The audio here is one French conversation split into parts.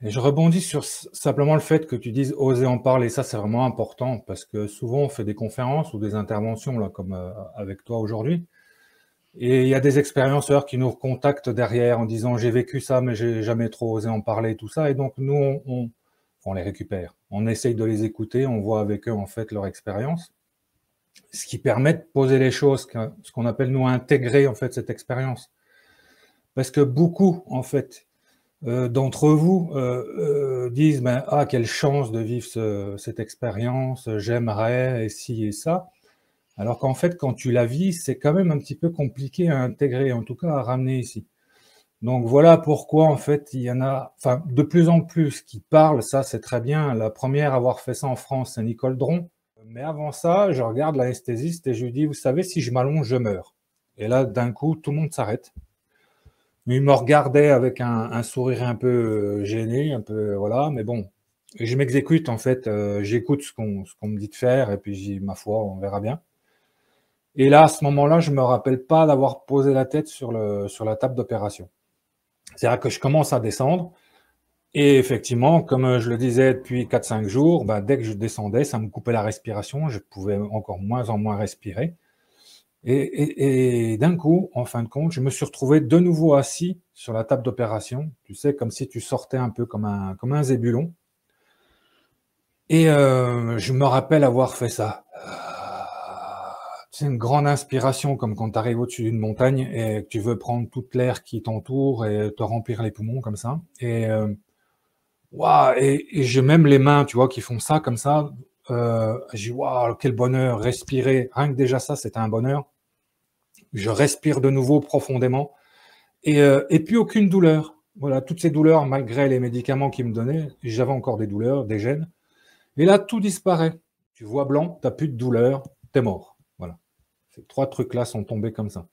Et je rebondis sur simplement le fait que tu dises oser en parler. Ça, c'est vraiment important parce que souvent, on fait des conférences ou des interventions, là, comme avec toi aujourd'hui. Et il y a des expérienceurs qui nous recontactent derrière en disant j'ai vécu ça, mais j'ai jamais trop osé en parler, tout ça. Et donc, nous, on les récupère. On essaye de les écouter, on voit avec eux, en fait, leur expérience. Ce qui permet de poser les choses, ce qu'on appelle, nous, intégrer, en fait, cette expérience. Parce que beaucoup, en fait, d'entre vous disent ben, ah, quelle chance de vivre cette expérience, j'aimerais, et ci et ça. Alors qu'en fait, quand tu la vis, c'est quand même un petit peu compliqué à intégrer, en tout cas à ramener ici. Donc voilà pourquoi, en fait, il y en a, enfin, de plus en plus qui parlent, ça c'est très bien. La première à avoir fait ça en France, c'est Nicole Dron. Mais avant ça, je regarde l'anesthésiste et je lui dis, vous savez, si je m'allonge, je meurs. Et là, d'un coup, tout le monde s'arrête. Il me regardait avec un sourire un peu gêné, un peu, voilà, mais bon. Et je m'exécute, en fait, j'écoute ce qu'on me dit de faire, et puis j'ai dis, ma foi, on verra bien. Et là, à ce moment-là, je me rappelle pas d'avoir posé la tête sur la table d'opération. C'est-à-dire que je commence à descendre, et effectivement, comme je le disais depuis 4-5 jours, bah, dès que je descendais, ça me coupait la respiration, je pouvais encore moins en moins respirer. Et d'un coup, en fin de compte, je me suis retrouvé de nouveau assis sur la table d'opération, tu sais, comme si tu sortais un peu comme un zébulon. Et je me rappelle avoir fait ça. C'est une grande inspiration, comme quand tu arrives au-dessus d'une montagne et que tu veux prendre toute l'air qui t'entoure et te remplir les poumons comme ça. Et waouh, et j'ai même les mains, tu vois, qui font ça comme ça. J'ai dit, waouh, quel bonheur, respirer. Rien que déjà ça, c'était un bonheur. Je respire de nouveau profondément. Et puis aucune douleur. Voilà, toutes ces douleurs, malgré les médicaments qu'ils me donnaient, j'avais encore des douleurs, des gènes. Et là, tout disparaît. Tu vois blanc, tu n'as plus de douleur, tu es mort. Voilà. Ces trois trucs-là sont tombés comme ça.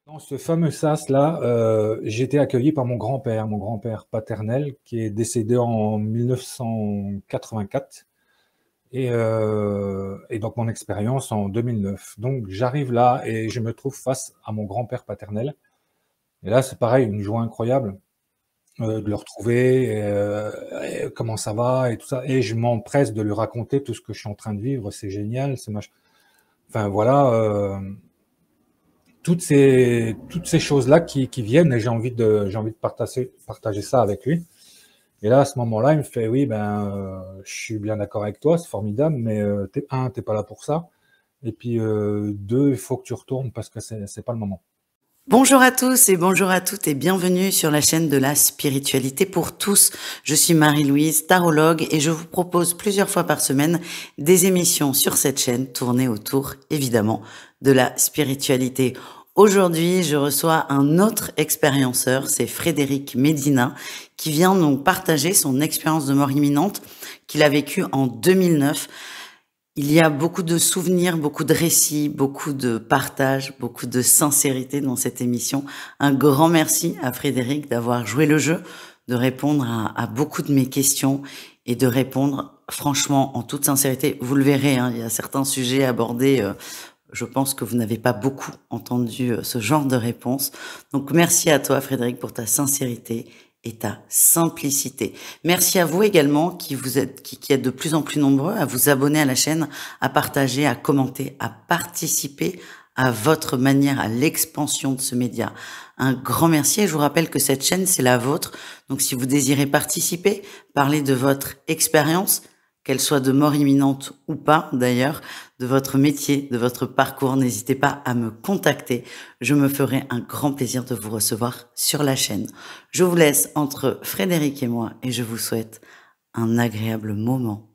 Dans ce fameux sas-là, j'ai été accueilli par mon grand-père paternel, qui est décédé en 1984. Et donc mon expérience en 2009. Donc j'arrive là et je me trouve face à mon grand-père paternel. Et là, c'est pareil, une joie incroyable de le retrouver, et comment ça va et tout ça. Et je m'empresse de lui raconter tout ce que je suis en train de vivre. C'est génial, c'est enfin voilà, toutes ces choses-là qui viennent et j'ai envie de partager ça avec lui. Et là, à ce moment-là, il me fait, oui, ben, je suis bien d'accord avec toi, c'est formidable, mais t'es pas là pour ça. Et puis, deux, il faut que tu retournes parce que c'est pas le moment. Bonjour à tous et bonjour à toutes et bienvenue sur la chaîne de la spiritualité pour tous. Je suis Marie-Louise, tarologue, et je vous propose plusieurs fois par semaine des émissions sur cette chaîne tournées autour, évidemment, de la spiritualité. Aujourd'hui, je reçois un autre expérienceur, c'est Frédéric Medina, qui vient nous partager son expérience de mort imminente qu'il a vécue en 2009. Il y a beaucoup de souvenirs, beaucoup de récits, beaucoup de partages, beaucoup de sincérité dans cette émission. Un grand merci à Frédéric d'avoir joué le jeu, de répondre à beaucoup de mes questions et de répondre franchement en toute sincérité. Vous le verrez, hein, il y a certains sujets abordés. Je pense que vous n'avez pas beaucoup entendu ce genre de réponse. Donc merci à toi Frédéric pour ta sincérité et ta simplicité. Merci à vous également qui êtes de plus en plus nombreux à vous abonner à la chaîne, à partager, à commenter, à participer à votre manière à l'expansion de ce média. Un grand merci et je vous rappelle que cette chaîne, c'est la vôtre. Donc si vous désirez participer, parler de votre expérience, qu'elle soit de mort imminente ou pas d'ailleurs, de votre métier, de votre parcours, n'hésitez pas à me contacter. Je me ferai un grand plaisir de vous recevoir sur la chaîne. Je vous laisse entre Frédéric et moi et je vous souhaite un agréable moment.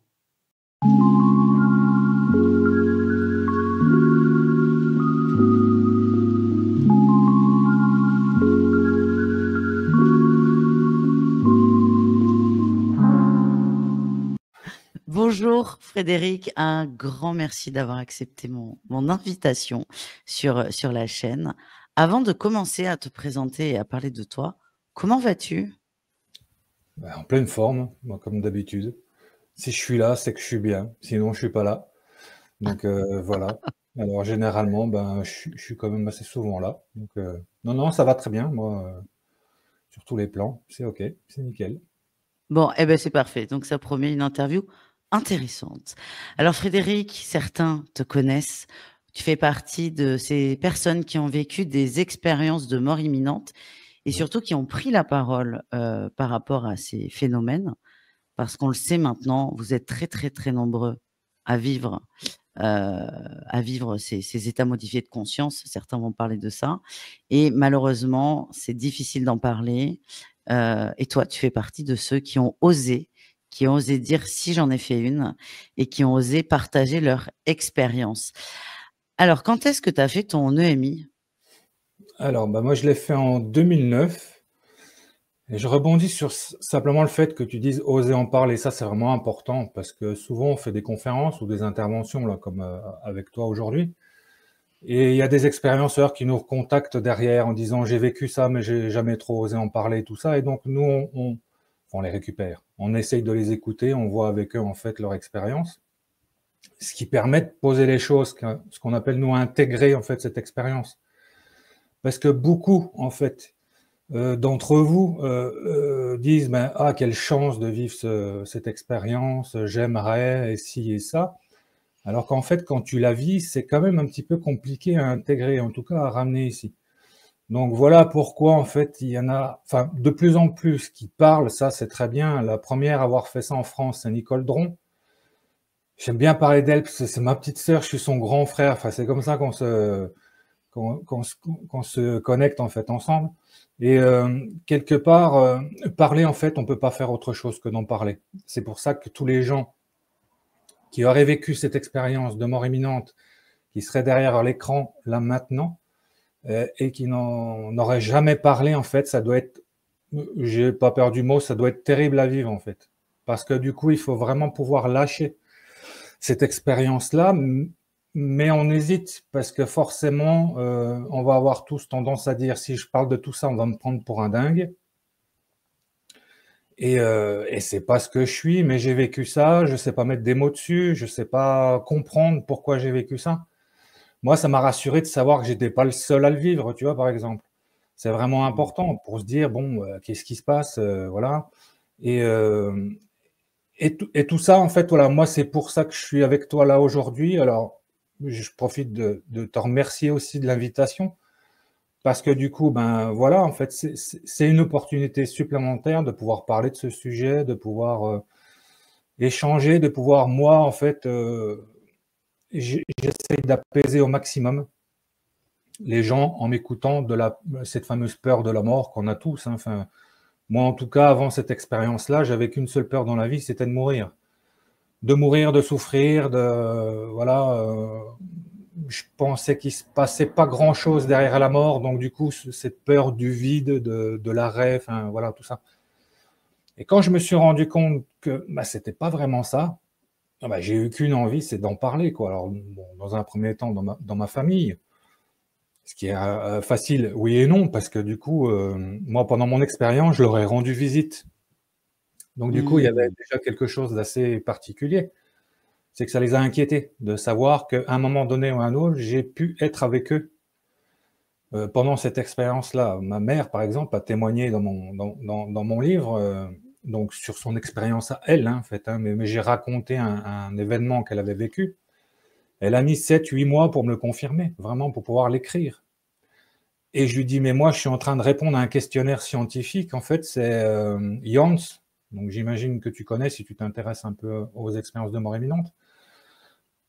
Bonjour Frédéric, un grand merci d'avoir accepté mon invitation sur la chaîne. Avant de commencer à te présenter et à parler de toi, comment vas-tu? Ben, en pleine forme, moi, comme d'habitude. Si je suis là, c'est que je suis bien. Sinon, je suis pas là. Donc voilà. Alors généralement, ben, je suis quand même assez souvent là. Donc non, non, ça va très bien, moi, sur tous les plans. C'est OK, c'est nickel. Bon, eh ben c'est parfait. Donc ça promet une interview intéressante. Alors Frédéric, certains te connaissent. Tu fais partie de ces personnes qui ont vécu des expériences de mort imminente et Oui. surtout qui ont pris la parole par rapport à ces phénomènes, parce qu'on le sait maintenant, vous êtes très très très nombreux à vivre ces états modifiés de conscience. Certains vont parler de ça. Et malheureusement, c'est difficile d'en parler. Et toi, tu fais partie de ceux qui ont osé dire si j'en ai fait une et qui ont osé partager leur expérience. Alors, quand est-ce que tu as fait ton EMI? Alors, bah, moi, je l'ai fait en 2009 et je rebondis sur simplement le fait que tu dises oser en parler. Ça, c'est vraiment important parce que souvent, on fait des conférences ou des interventions, là, comme avec toi aujourd'hui. Et il y a des expérienceurs qui nous recontactent derrière en disant j'ai vécu ça, mais j'ai jamais trop osé en parler, tout ça. Et donc, nous, on les récupère. On essaye de les écouter, on voit avec eux, en fait, leur expérience. Ce qui permet de poser les choses, ce qu'on appelle, nous, intégrer, en fait, cette expérience. Parce que beaucoup, en fait, d'entre vous disent ben, ah, quelle chance de vivre cette expérience, j'aimerais, et ci et ça. Alors qu'en fait, quand tu la vis, c'est quand même un petit peu compliqué à intégrer, en tout cas à ramener ici. Donc voilà pourquoi, en fait, il y en a, enfin, de plus en plus qui parlent, ça c'est très bien. La première à avoir fait ça en France, c'est Nicole Dron. J'aime bien parler d'elle parce que c'est ma petite sœur, je suis son grand frère. Enfin, c'est comme ça qu'on se connecte en fait ensemble. Et quelque part, parler en fait, on peut pas faire autre chose que d'en parler. C'est pour ça que tous les gens qui auraient vécu cette expérience de mort imminente, qui seraient derrière l'écran là maintenant, et qui n'auraient jamais parlé, en fait, ça doit être, j'ai pas peur du mot, ça doit être terrible à vivre en fait. Parce que du coup, il faut vraiment pouvoir lâcher cette expérience-là, mais on hésite parce que forcément, on va avoir tous tendance à dire si je parle de tout ça, on va me prendre pour un dingue. Et c'est pas ce que je suis, mais j'ai vécu ça, je sais pas mettre des mots dessus, je sais pas comprendre pourquoi j'ai vécu ça. Moi, ça m'a rassuré de savoir que j'étais pas le seul à le vivre, tu vois, par exemple. C'est vraiment Mmh. important pour se dire bon, qu'est-ce qui se passe, voilà. Et, euh, et tout ça, en fait, voilà, moi, c'est pour ça que je suis avec toi là aujourd'hui. Alors, je profite de te remercier aussi de l'invitation, parce que du coup, ben voilà, en fait, c'est une opportunité supplémentaire de pouvoir parler de ce sujet, de pouvoir échanger, de pouvoir, moi, en fait, j'essaie d'apaiser au maximum les gens en m'écoutant cette fameuse peur de la mort qu'on a tous, hein. Enfin, moi, en tout cas, avant cette expérience-là, j'avais qu'une seule peur dans la vie, c'était de mourir. De mourir, de souffrir, voilà. Je pensais qu'il se passait pas grand-chose derrière la mort, donc du coup, cette peur du vide, de l'arrêt, enfin voilà, tout ça. Et quand je me suis rendu compte que bah, c'était pas vraiment ça, ah bah, j'ai eu qu'une envie, c'est d'en parler, quoi. Alors, bon, dans un premier temps, dans ma famille, ce qui est facile, oui et non, parce que du coup, moi, pendant mon expérience, je leur ai rendu visite. Donc du coup, il y avait Mmh. déjà quelque chose d'assez particulier. C'est que ça les a inquiétés de savoir qu'à un moment donné ou à un autre, j'ai pu être avec eux pendant cette expérience-là. Ma mère, par exemple, a témoigné dans mon livre, donc sur son expérience à elle, hein, en fait, hein, mais j'ai raconté un événement qu'elle avait vécu. Elle a mis 7, 8 mois pour me le confirmer, vraiment pour pouvoir l'écrire. Et je lui dis, mais moi, je suis en train de répondre à un questionnaire scientifique. En fait, c'est Jans, donc j'imagine que tu connais si tu t'intéresses un peu aux expériences de mort imminente.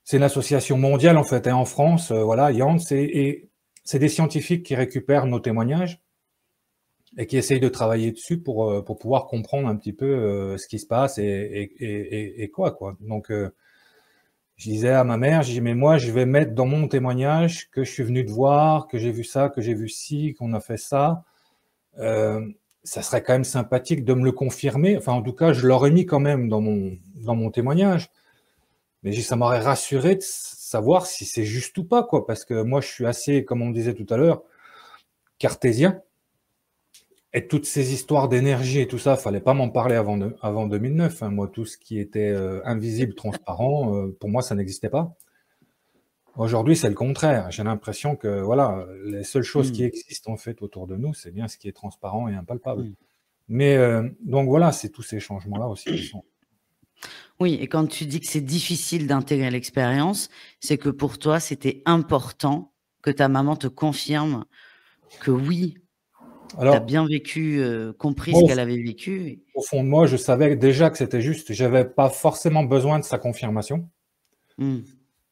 C'est une association mondiale, en fait, et en France, voilà, Jans, et c'est des scientifiques qui récupèrent nos témoignages et qui essayent de travailler dessus pour pouvoir comprendre un petit peu ce qui se passe et quoi. Donc, je disais à ma mère, je dis, mais moi, je vais mettre dans mon témoignage que je suis venu te voir, que j'ai vu ça, que j'ai vu ci, qu'on a fait ça. Euh, Ça serait quand même sympathique de me le confirmer. Enfin, en tout cas, je l'aurais mis quand même dans mon témoignage. Mais ça m'aurait rassuré de savoir si c'est juste ou pas, quoi. Parce que moi, je suis assez, comme on disait tout à l'heure, cartésien. Et toutes ces histoires d'énergie et tout ça, fallait pas m'en parler avant 2009, hein. Moi, tout ce qui était invisible, transparent, pour moi, ça n'existait pas. Aujourd'hui, c'est le contraire. J'ai l'impression que voilà, les seules choses qui Mmh. existent en fait autour de nous, c'est bien ce qui est transparent et impalpable. Mmh. Mais donc voilà, c'est tous ces changements-là aussi qui sont. Oui, et quand tu dis que c'est difficile d'intégrer l'expérience, c'est que pour toi, c'était important que ta maman te confirme que oui, tu as Alors, bien vécu, compris moi, ce qu'elle avait vécu. au fond de moi, je savais déjà que c'était juste. J'avais pas forcément besoin de sa confirmation. Mmh.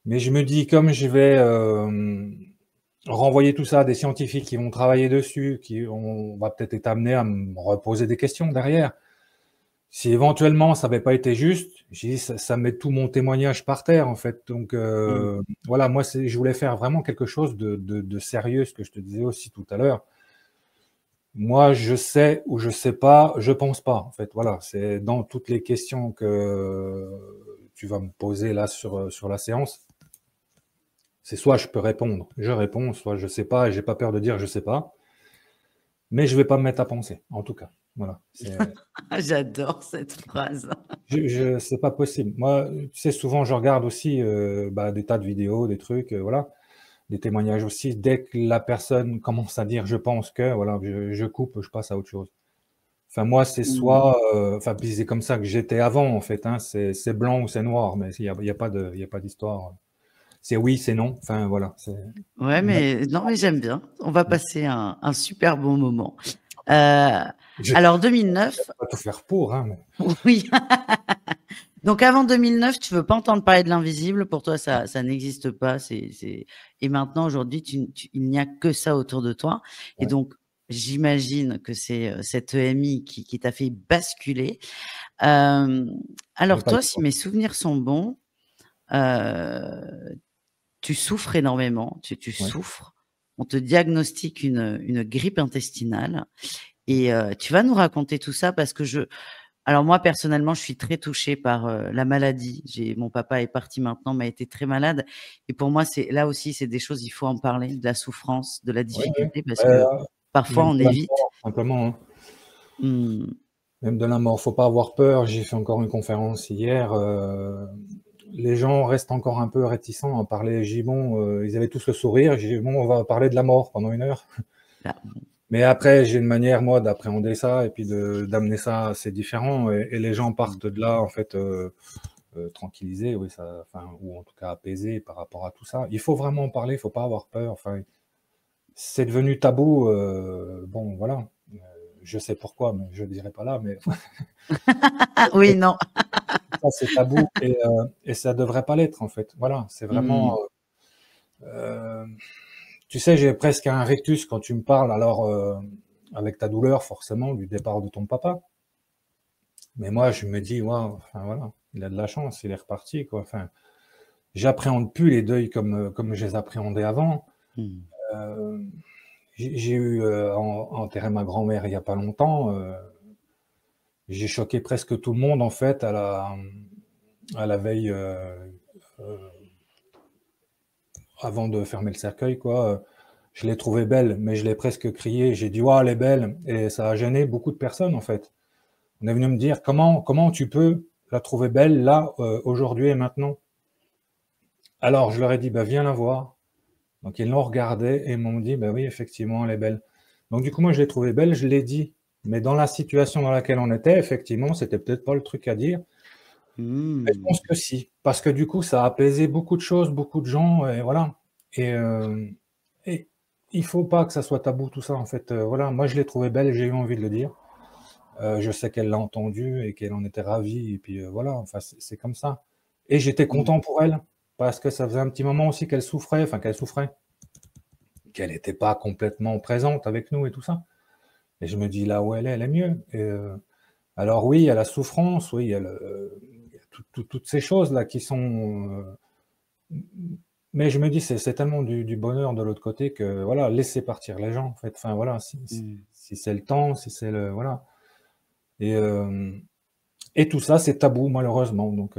Mais je me dis, comme je vais renvoyer tout ça à des scientifiques qui vont travailler dessus, on va peut-être être amené à me reposer des questions derrière. Si éventuellement ça n'avait pas été juste, j'ai dit, ça met tout mon témoignage par terre, en fait. Donc Mmh. voilà, moi, je voulais faire vraiment quelque chose de sérieux, ce que je te disais aussi tout à l'heure. Moi, je sais ou je sais pas, je pense pas, en fait. Voilà, c'est dans toutes les questions que tu vas me poser là sur la séance. C'est soit je peux répondre, je réponds, soit je sais pas et j'ai pas peur de dire je sais pas, mais je vais pas me mettre à penser, en tout cas. Voilà, J'adore cette phrase. c'est pas possible. Moi, tu sais, souvent je regarde aussi des tas de vidéos, des trucs, voilà, des témoignages aussi. Dès que la personne commence à dire je pense que, voilà, je coupe, je passe à autre chose. Enfin, moi, c'est Mmh. soit, enfin, puis c'est comme ça que j'étais avant, en fait, hein, c'est blanc ou c'est noir, mais il y a pas d'histoire. C'est oui, c'est non. Enfin, voilà. Ouais, On a- mais non, mais j'aime bien. On va passer un super bon moment. Je Alors 2009, pas tout faire pour, hein, mais oui. Donc avant 2009, tu veux pas entendre parler de l'invisible. Pour toi, ça n'existe pas. Et maintenant, aujourd'hui, il n'y a que ça autour de toi. Et ouais, donc, j'imagine que c'est cette EMI qui t'a fait basculer. Euh, j'ai alors pas le toi, si choix. mes souvenirs sont bons, euh, tu souffres énormément. Tu Ouais, souffres. On te diagnostique une grippe intestinale. ouais. Et tu vas nous raconter tout ça parce que alors moi, personnellement, je suis très touchée par la maladie. Mon papa est parti maintenant, m'a été très malade. Et pour moi, là aussi, c'est des choses, il faut en parler, de la souffrance, de la Ouais, ouais. difficulté, parce Bah, que parfois, même on de la évite. mort, simplement, hein. Mmh. Même de la mort, faut pas avoir peur. J'ai fait encore une conférence hier. Les gens restent encore un peu réticents à parler. J'ai dit, bon, ils avaient tous le sourire. J'ai dit, bon, on va parler de la mort pendant 1 heure. Là, Mais après, j'ai une manière, moi, d'appréhender ça et puis d'amener ça assez différent. Et les gens mmh. partent de là, en fait, tranquillisés, oui, enfin, ou en tout cas apaisés par rapport à tout ça. Il faut vraiment en parler, il faut pas avoir peur. Enfin, c'est devenu tabou. Bon, voilà. Je sais pourquoi, mais je ne dirai pas là. Mais Ah oui, non. ça, c'est tabou et ça devrait pas l'être, en fait. Voilà, c'est Mmh. vraiment. Tu sais, j'ai presque un rictus quand tu me parles. Alors, avec ta douleur, forcément, du départ de ton papa. Mais moi, je me dis, waouh, enfin voilà, il a de la chance, il est reparti, quoi. Enfin, j'appréhende plus les deuils comme je les appréhendais avant. Mmh. Euh, j'ai eu enterré ma grand-mère il y a pas longtemps. J'ai choqué presque tout le monde en fait à la veille euh, avant de fermer le cercueil, quoi. Je l'ai trouvée belle, mais je l'ai presque crié. J'ai dit waouh, elle est belle, et ça a gêné beaucoup de personnes en fait. On est venu me dire comment tu peux la trouver belle là aujourd'hui et maintenant. Alors je leur ai dit bah viens la voir. Donc ils l'ont regardée et m'ont dit bah oui effectivement elle est belle. Donc du coup moi je l'ai trouvée belle, je l'ai dit. Mais dans la situation dans laquelle on était, effectivement, c'était peut-être pas le truc à dire. Mais je Mmh. pense que si, parce que du coup, ça a apaisé beaucoup de choses, beaucoup de gens, et voilà. Et, euh, et il faut pas que ça soit tabou tout ça, en fait. Voilà, moi je l'ai trouvée belle et j'ai eu envie de le dire. Je sais qu'elle l'a entendu et qu'elle en était ravie, et puis voilà, enfin c'est comme ça. Et j'étais Mmh. content pour elle, parce que ça faisait un petit moment aussi qu'elle souffrait, qu'elle n'était pas complètement présente avec nous et tout ça. Et je me dis là où elle est mieux. Alors oui, il y a la souffrance, oui, il y a toutes ces choses-là qui sont. Mais je me dis, c'est tellement du bonheur de l'autre côté que voilà, laissez partir les gens, en fait. Enfin voilà, Mmh. si c'est le temps, si c'est le. Voilà. Et, euh, et tout ça, c'est tabou, malheureusement. Donc,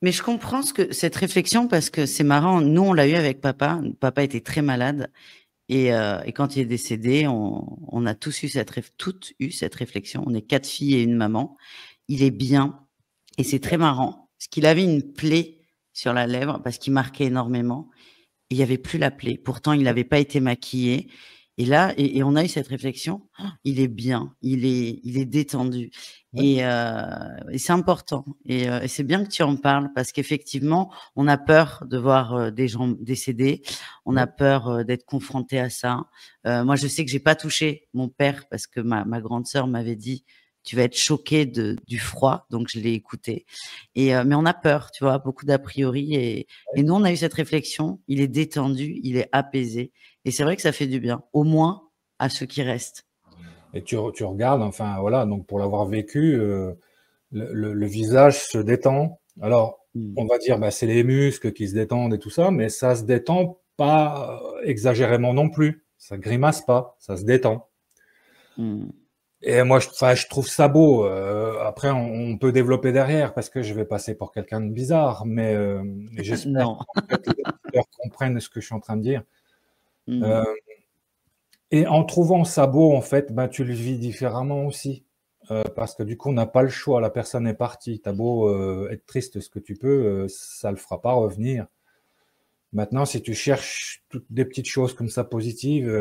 Mais je comprends cette réflexion parce que c'est marrant. Nous, on l'a eu avec papa. Papa était très malade. Et quand il est décédé, on a toutes eu cette réflexion. On est 4 filles et une maman. Il est bien et c'est très marrant parce qu'il avait une plaie sur la lèvre parce qu'il marquait énormément et il y avait plus la plaie. Pourtant, il n'avait pas été maquillé Et là, on a eu cette réflexion, il est bien, il est détendu Ouais, et c'est important et c'est bien que tu en parles parce qu'effectivement, on a peur de voir, des gens décédés, on a ouais. peur, d'être confronté à ça. Moi, je sais que j'ai pas touché mon père parce que ma grande sœur m'avait dit: «Tu vas être choqué du froid», donc je l'ai écouté mais on a peur, tu vois? Beaucoup d'a priori et nous, on a eu cette réflexion, il est détendu, il est apaisé et c'est vrai que ça fait du bien, au moins à ceux qui restent. Et tu regardes, enfin voilà, donc pour l'avoir vécu, le visage se détend. Alors, Mmh. on va dire, bah, c'est les muscles qui se détendent et tout ça, mais ça se détend pas, exagérément non plus. Ça grimace pas, ça se détend. Mmh. Et moi, enfin, je trouve ça beau. Après, on peut développer derrière parce que je vais passer pour quelqu'un de bizarre, mais j'espère Non. qu'en fait, les auditeurs comprennent ce que je suis en train de dire. Mmh. Heu et en trouvant ça beau, en fait, bah, tu le vis différemment aussi, parce que du coup, on n'a pas le choix. La personne est partie. Tu as beau, être triste ce que tu peux, ça le fera pas revenir. Maintenant, si tu cherches toutes des petites choses comme ça positives,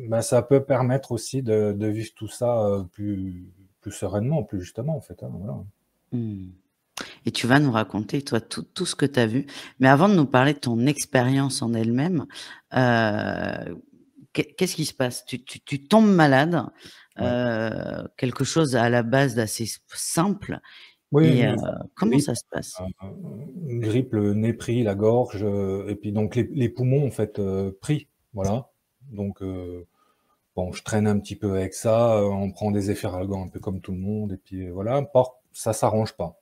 bah, ça peut permettre aussi de vivre tout ça, plus sereinement, plus justement, en fait, hein, voilà. Mmh. Et tu vas nous raconter, toi, tout ce que tu as vu. Mais avant de nous parler de ton expérience en elle-même, qu'est-ce qui se passe? Tu tombes malade, Ouais. quelque chose à la base d'assez simple Oui, et une comment grippe, ça se passe? une grippe, le nez pris, la gorge, et puis donc les poumons, en fait, pris, voilà. Donc bon, je traîne un petit peu avec ça, on prend des efferalgan un peu comme tout le monde et puis voilà, par ça s'arrange pas.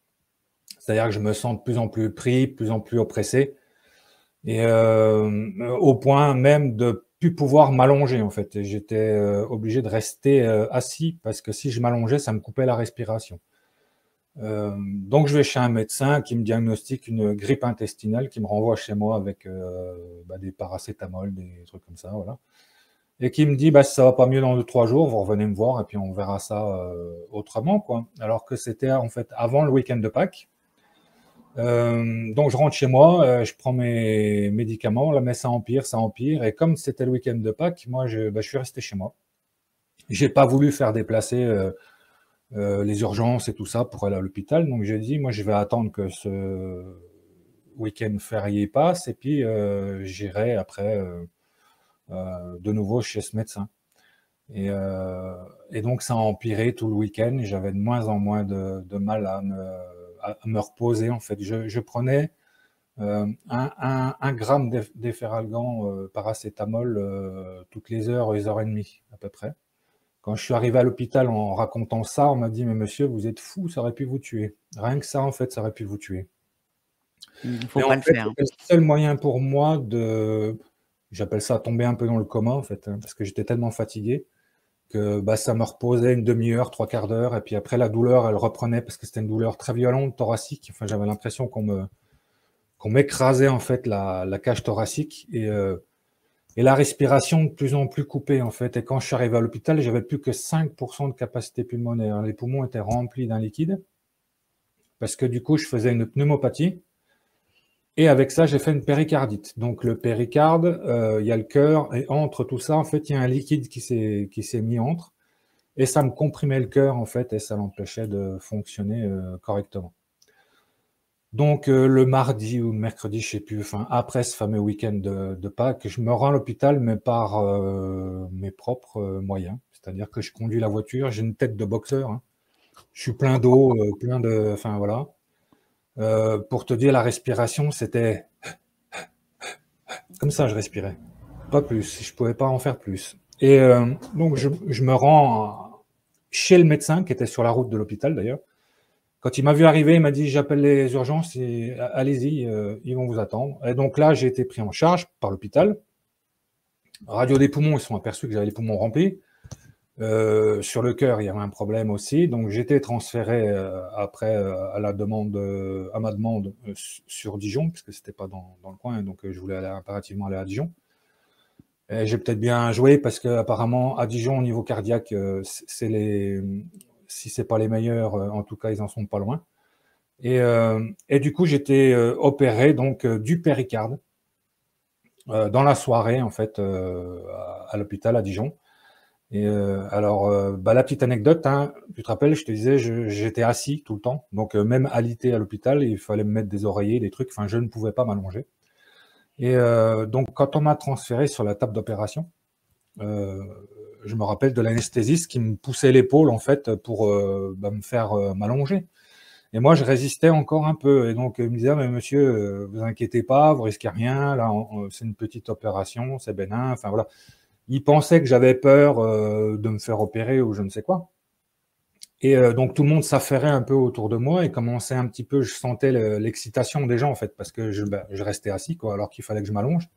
C'est-à-dire que je me sens de plus en plus pris, de plus en plus oppressé et au point même de plus pouvoir m'allonger, en fait et j'étais, obligé de rester, assis parce que si je m'allongeais, ça me coupait la respiration. Donc je vais chez un médecin qui me diagnostique une grippe intestinale, qui me renvoie chez moi avec, bah, des paracétamol, des trucs comme ça, voilà et qui me dit: «Bah, si ça va pas mieux dans 2 3 jours, vous revenez me voir et puis on verra ça, autrement, quoi». Alors que c'était, en fait, avant le week-end de Pâques. Donc je rentre chez moi, je prends mes médicaments, là, mais ça empire et comme c'était le week-end de Pâques, moi je suis resté chez moi. J'ai pas voulu faire déplacer, les urgences et tout ça pour aller à l'hôpital, donc j'ai dit: «Moi, je vais attendre que ce week-end férié passe et puis, j'irai après, de nouveau chez ce médecin». Et donc ça a empiré tout le week-end. J'avais de moins en moins de mal à me reposer, en fait. Je prenais, 1 gramme d'efferalgan, paracétamol, toutes les heures et demie, à peu près. Quand je suis arrivé à l'hôpital en racontant ça, on m'a dit: «Mais monsieur, vous êtes fou, ça aurait pu vous tuer». Rien que ça, en fait, ça aurait pu vous tuer. Faut Et en pas le fait, faire. c'était le seul moyen pour moi de j'appelle ça tomber un peu dans le coma, en fait, hein, parce que j'étais tellement fatigué que, bah, ça me reposait une demi heure, 3/4 d'heure et puis après la douleur, elle reprenait parce que c'était une douleur très violente, thoracique. Enfin, j'avais l'impression qu'on m'écrasait, en fait, la cage thoracique et la respiration de plus en plus coupée, en fait et quand je suis arrivé à l'hôpital, j'avais plus que 5 de capacité pulmonaire. Les poumons étaient remplis d'un liquide parce que, du coup, je faisais une pneumopathie et avec ça, j'ai fait une péricardite. Donc le péricarde, il y a le cœur et entre tout ça, en fait, il y a un liquide qui s'est mis entre et ça me comprimait le cœur, en fait et ça l'empêchait de fonctionner, correctement. Donc le mardi ou le mercredi, je sais plus, enfin après ce fameux week-end de Pâques, je me rends à l'hôpital mais par, mes propres, moyens. C'est-à-dire que je conduis la voiture, j'ai une tête de boxeur, hein. Je suis plein d'eau, plein de enfin voilà. Pour te dire la respiration, c'était comme ça je respirais, pas plus, je pouvais pas en faire plus et donc je me rends chez le médecin qui était sur la route de l'hôpital d'ailleurs. Quand il m'a vu arriver, il m'a dit: «J'appelle les urgences et allez-y, ils vont vous attendre» et donc là, j'ai été pris en charge par l'hôpital. Radio des poumons, ils se sont aperçus que j'avais les poumons remplis. Sur le cœur, il y avait un problème aussi, donc j'étais transféré, après, à ma demande, sur Dijon, puisque c'était pas dans le coin, donc je voulais impérativement aller à Dijon et j'ai peut-être bien joué parce qu'apparemment à Dijon, au niveau cardiaque, c'est les si c'est pas les meilleurs, en tout cas, ils en sont pas loin. Et du coup, j'étais, opéré donc, du péricarde dans la soirée, en fait, à l'hôpital à Dijon. Et alors, bah, la petite anecdote, hein, tu te rappelles, je te disais, j'étais assis tout le temps, donc même alité à l'hôpital, il fallait me mettre des oreillers, des trucs, enfin, je ne pouvais pas m'allonger. Et donc, quand on m'a transféré sur la table d'opération, euh, je me rappelle de l'anesthésiste qui me poussait l'épaule, en fait, pour bah, me faire m'allonger. Et moi, je résistais encore un peu. Et donc, il me disait, mais monsieur, vous inquiétez pas, vous risquez rien, là, c'est une petite opération, c'est bénin, enfin voilà. Il pensait que j'avais peur de me faire opérer ou je ne sais quoi. Et donc tout le monde s'affairait un peu autour de moi et commençait un petit peu, je sentais l'excitation des gens en fait, parce que je restais assis quoi, alors qu'il fallait que je m'allonge.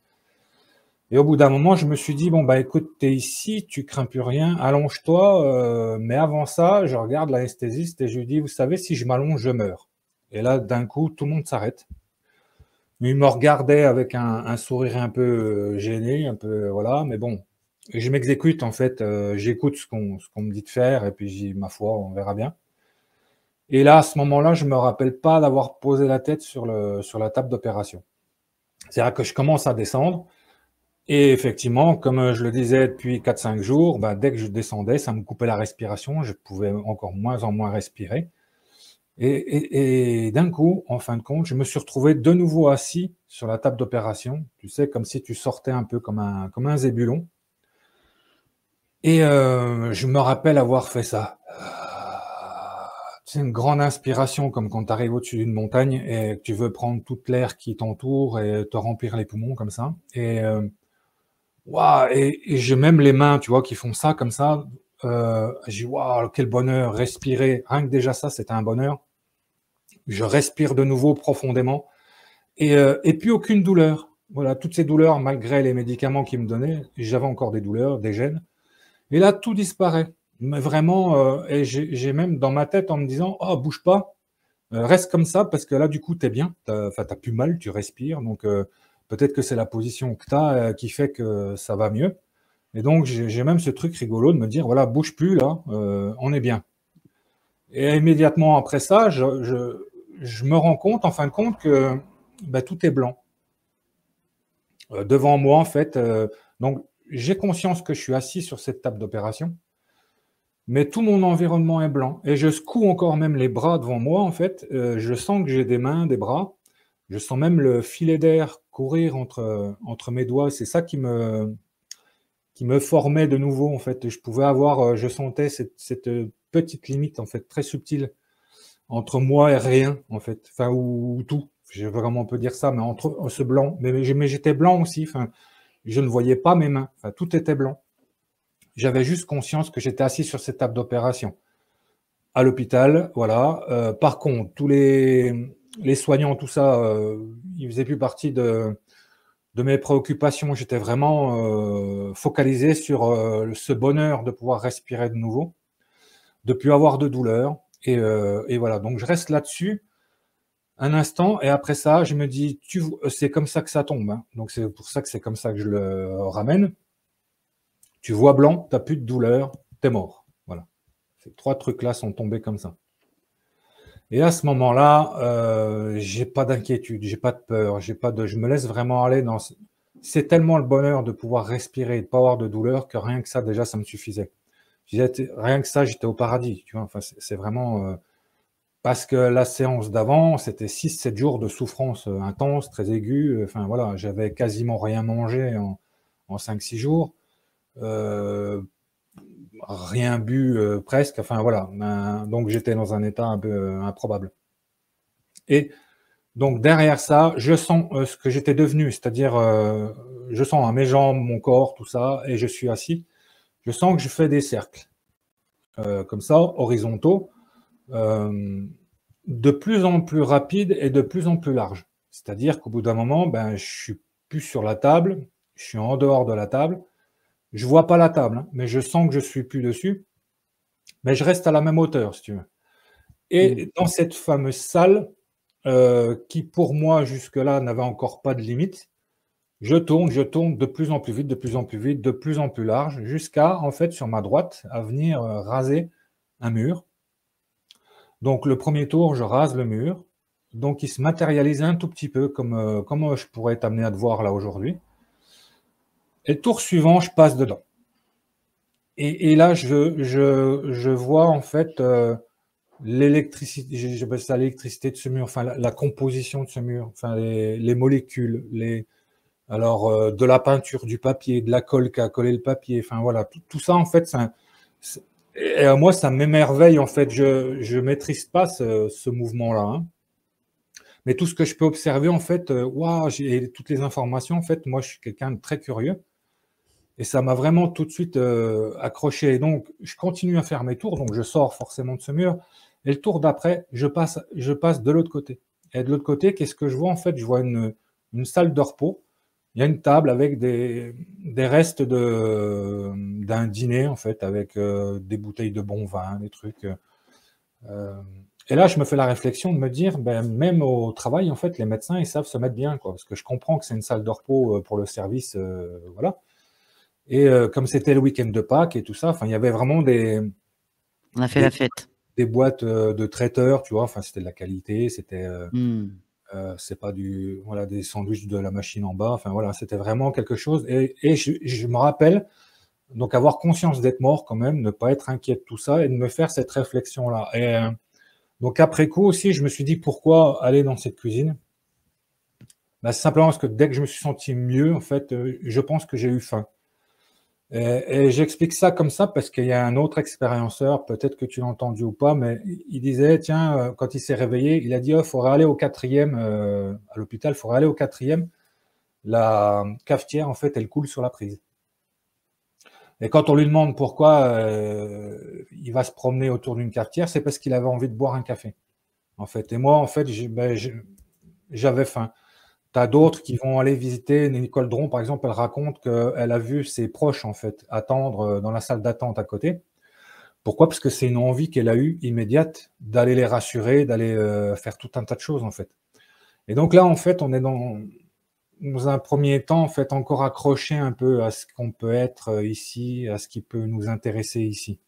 Et au bout d'un moment, je me suis dit, bon bah écoute, t'es ici, tu crains plus rien, allonge-toi. Mais avant ça, je regarde l'anesthésiste et je lui dis, vous savez, si je m'allonge, je meurs. Et là, d'un coup, tout le monde s'arrête. Il me regardait avec un sourire un peu gêné, un peu voilà, mais bon, je m'exécute en fait, j'écoute ce qu'on me dit de faire et puis j'ai ma foi, on verra bien. Et là, à ce moment-là, je me rappelle pas d'avoir posé la tête sur la table d'opération. C'est-à-dire que je commence à descendre et effectivement, comme je le disais depuis 4 5 jours, bah, dès que je descendais, ça me coupait la respiration, je pouvais encore moins en moins respirer. Et d'un coup, en fin de compte, je me suis retrouvé de nouveau assis sur la table d'opération, tu sais, comme si tu sortais un peu comme un zébulon. Et je me rappelle avoir fait ça. C'est une grande inspiration, comme quand tu arrives au-dessus d'une montagne et que tu veux prendre toute l'air qui t'entoure et te remplir les poumons comme ça. Et waouh, et j'ai même les mains, tu vois, qui font ça comme ça. J'ai dit, waouh, quel bonheur, respirer. Rien que déjà ça, c'était un bonheur. Je respire de nouveau profondément. Et puis aucune douleur. Voilà, toutes ces douleurs, malgré les médicaments qu'ils me donnaient, j'avais encore des douleurs, des gènes. Et là, tout disparaît. Mais vraiment, et j'ai même dans ma tête en me disant, oh, bouge pas, reste comme ça, parce que là, du coup, t'es bien. Enfin, t'as plus mal, tu respires. Donc, peut-être que c'est la position que t'as qui fait que ça va mieux. Et donc, j'ai même ce truc rigolo de me dire, voilà, bouge plus, là, on est bien. Et immédiatement après ça, je me rends compte, en fin de compte, que bah, tout est blanc. Devant moi, en fait. Donc, j'ai conscience que je suis assis sur cette table d'opération, mais tout mon environnement est blanc. Et je secoue encore même les bras devant moi, en fait. Je sens que j'ai des mains, des bras. Je sens même le filet d'air courir entre mes doigts. C'est ça qui me formait de nouveau, en fait. Je pouvais avoir, je sentais cette petite limite, en fait, très subtile entre moi et rien, en fait. Enfin, ou tout. J'ai vraiment on peut dire ça, mais entre ce blanc. Mais j'étais blanc aussi. Enfin, je ne voyais pas mes mains. Enfin, tout était blanc. J'avais juste conscience que j'étais assis sur cette table d'opération. À l'hôpital, voilà. Par contre, tous les soignants, tout ça, ils faisaient plus partie de mes préoccupations. J'étais vraiment focalisé sur ce bonheur de pouvoir respirer de nouveau, de plus avoir de douleur. Et voilà, donc je reste là-dessus un instant, et après ça, je me dis, c'est comme ça que ça tombe. Hein. Donc c'est pour ça que c'est comme ça que je le ramène. Tu vois blanc, tu n'as plus de douleur, tu es mort. Voilà. Ces 3 trucs-là sont tombés comme ça. Et à ce moment-là, j'ai pas d'inquiétude, j'ai pas de peur, je me laisse vraiment aller dans. C'est tellement le bonheur de pouvoir respirer et de pas avoir de douleur que rien que ça, déjà, ça me suffisait. Rien que ça, j'étais au paradis. Tu vois, enfin, c'est vraiment parce que la séance d'avant, c'était 6 7 jours de souffrance intense, très aiguë. Enfin voilà, j'avais quasiment rien mangé en 5 6 jours. Euh, Rien bu presque, enfin voilà. Donc j'étais dans un état un peu improbable. Et donc derrière ça, je sens ce que j'étais devenu, c'est-à-dire je sens mes jambes, mon corps, tout ça, et je suis assis. Je sens que je fais des cercles, comme ça, horizontaux, euh, de plus en plus rapides et de plus en plus larges. C'est-à-dire qu'au bout d'un moment, ben, je suis plus sur la table, je suis en dehors de la table. Je vois pas la table, hein, mais je sens que je suis plus dessus. Mais je reste à la même hauteur, si tu veux. Et dans cette fameuse salle, qui pour moi jusque-là n'avait encore pas de limite, je tourne de plus en plus vite, de plus en plus vite, de plus en plus large, jusqu'à, en fait, sur ma droite, à venir raser un mur. Donc le premier tour, je rase le mur. Donc il se matérialise un tout petit peu comme je pourrais t'amener à te voir là aujourd'hui. Et le tour suivant, je passe dedans. Et là, je vois en fait l'électricité, j'appelle ça l'électricité de ce mur, enfin la composition de ce mur, enfin les molécules, alors de la peinture, du papier, de la colle qui a collé le papier, enfin voilà, tout ça en fait, et moi ça m'émerveille en fait, je maîtrise pas ce mouvement-là, hein. Mais tout ce que je peux observer en fait, waouh, j'ai toutes les informations en fait, moi je suis quelqu'un de très curieux. Et ça m'a vraiment tout de suite accroché. Et donc, je continue à faire mes tours, donc je sors forcément de ce mur. Et le tour d'après, je passe de l'autre côté. Et de l'autre côté, qu'est-ce que je vois en fait? Je vois une salle de repos. Il y a une table avec des restes d'un dîner, en fait, avec des bouteilles de bon vin, des trucs. Euh, et là, je me fais la réflexion de me dire, ben, même au travail, en fait, les médecins, ils savent se mettre bien, quoi. Parce que je comprends que c'est une salle de repos pour le service, voilà. Et comme c'était le week-end de Pâques et tout ça, enfin, il y avait vraiment On a fait des, la fête. des boîtes de traiteurs, tu vois. Enfin, c'était de la qualité, Hmm. c'est pas voilà, des sandwichs de la machine en bas. Enfin, voilà, c'était vraiment quelque chose. Et je me rappelle donc avoir conscience d'être mort quand même, ne pas être inquiet de tout ça et de me faire cette réflexion-là. Et donc après coup aussi, je me suis dit pourquoi aller dans cette cuisine? Bah, c'est simplement parce que dès que je me suis senti mieux, en fait, je pense que j'ai eu faim. Et j'explique ça comme ça parce qu'il y a un autre expérienceur, peut-être que tu l'as entendu ou pas, mais il disait, tiens, quand il s'est réveillé, il a dit, oh, il faudrait aller au quatrième, à l'hôpital, il faudrait aller au quatrième. La cafetière, en fait, elle coule sur la prise. Et quand on lui demande pourquoi il va se promener autour d'une cafetière, c'est parce qu'il avait envie de boire un café, en fait. Et moi, en fait, j'avais faim. Tu as d'autres qui vont aller visiter. Nicole Dron, par exemple, elle raconte qu'elle a vu ses proches, en fait, attendre dans la salle d'attente à côté. Pourquoi? Parce que c'est une envie qu'elle a eue immédiate d'aller les rassurer, d'aller faire tout un tas de choses, en fait. Et donc là, en fait, on est dans un premier temps, en fait, encore accroché un peu à ce qu'on peut être ici, à ce qui peut nous intéresser ici.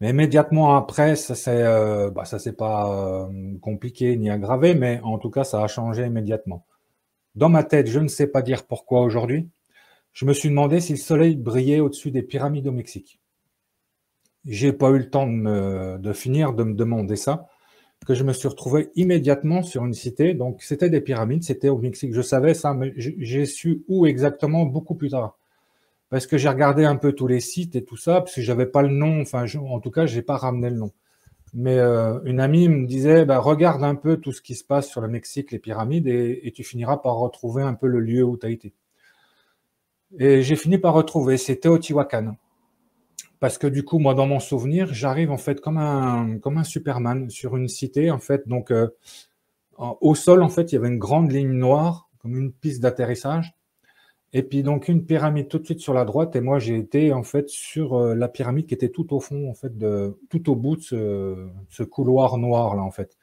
Mais immédiatement après, ça s'est pas compliqué ni aggravé, mais en tout cas, ça a changé immédiatement. Dans ma tête, je ne sais pas dire pourquoi aujourd'hui, je me suis demandé si le soleil brillait au-dessus des pyramides au Mexique. J'ai pas eu le temps de finir de me demander ça, que je me suis retrouvé immédiatement sur une cité. Donc, c'était des pyramides, c'était au Mexique. Je savais ça, mais j'ai su où exactement beaucoup plus tard. Parce que j'ai regardé un peu tous les sites et tout ça, parce que j'avais pas le nom, enfin, en tout cas, j'ai pas ramené le nom. Mais une amie me disait, bah, regarde un peu tout ce qui se passe sur le Mexique, les pyramides, et tu finiras par retrouver un peu le lieu où tu as été. Et j'ai fini par retrouver, c'est Teotihuacan. Parce que du coup, moi, dans mon souvenir, j'arrive en fait comme un Superman sur une cité, en fait. Donc, au sol, en fait, il y avait une grande ligne noire, comme une piste d'atterrissage. Et puis, donc, une pyramide tout de suite sur la droite. Et moi, j'ai été, en fait, sur la pyramide qui était tout au fond, en fait, tout au bout de ce couloir noir, là, en fait.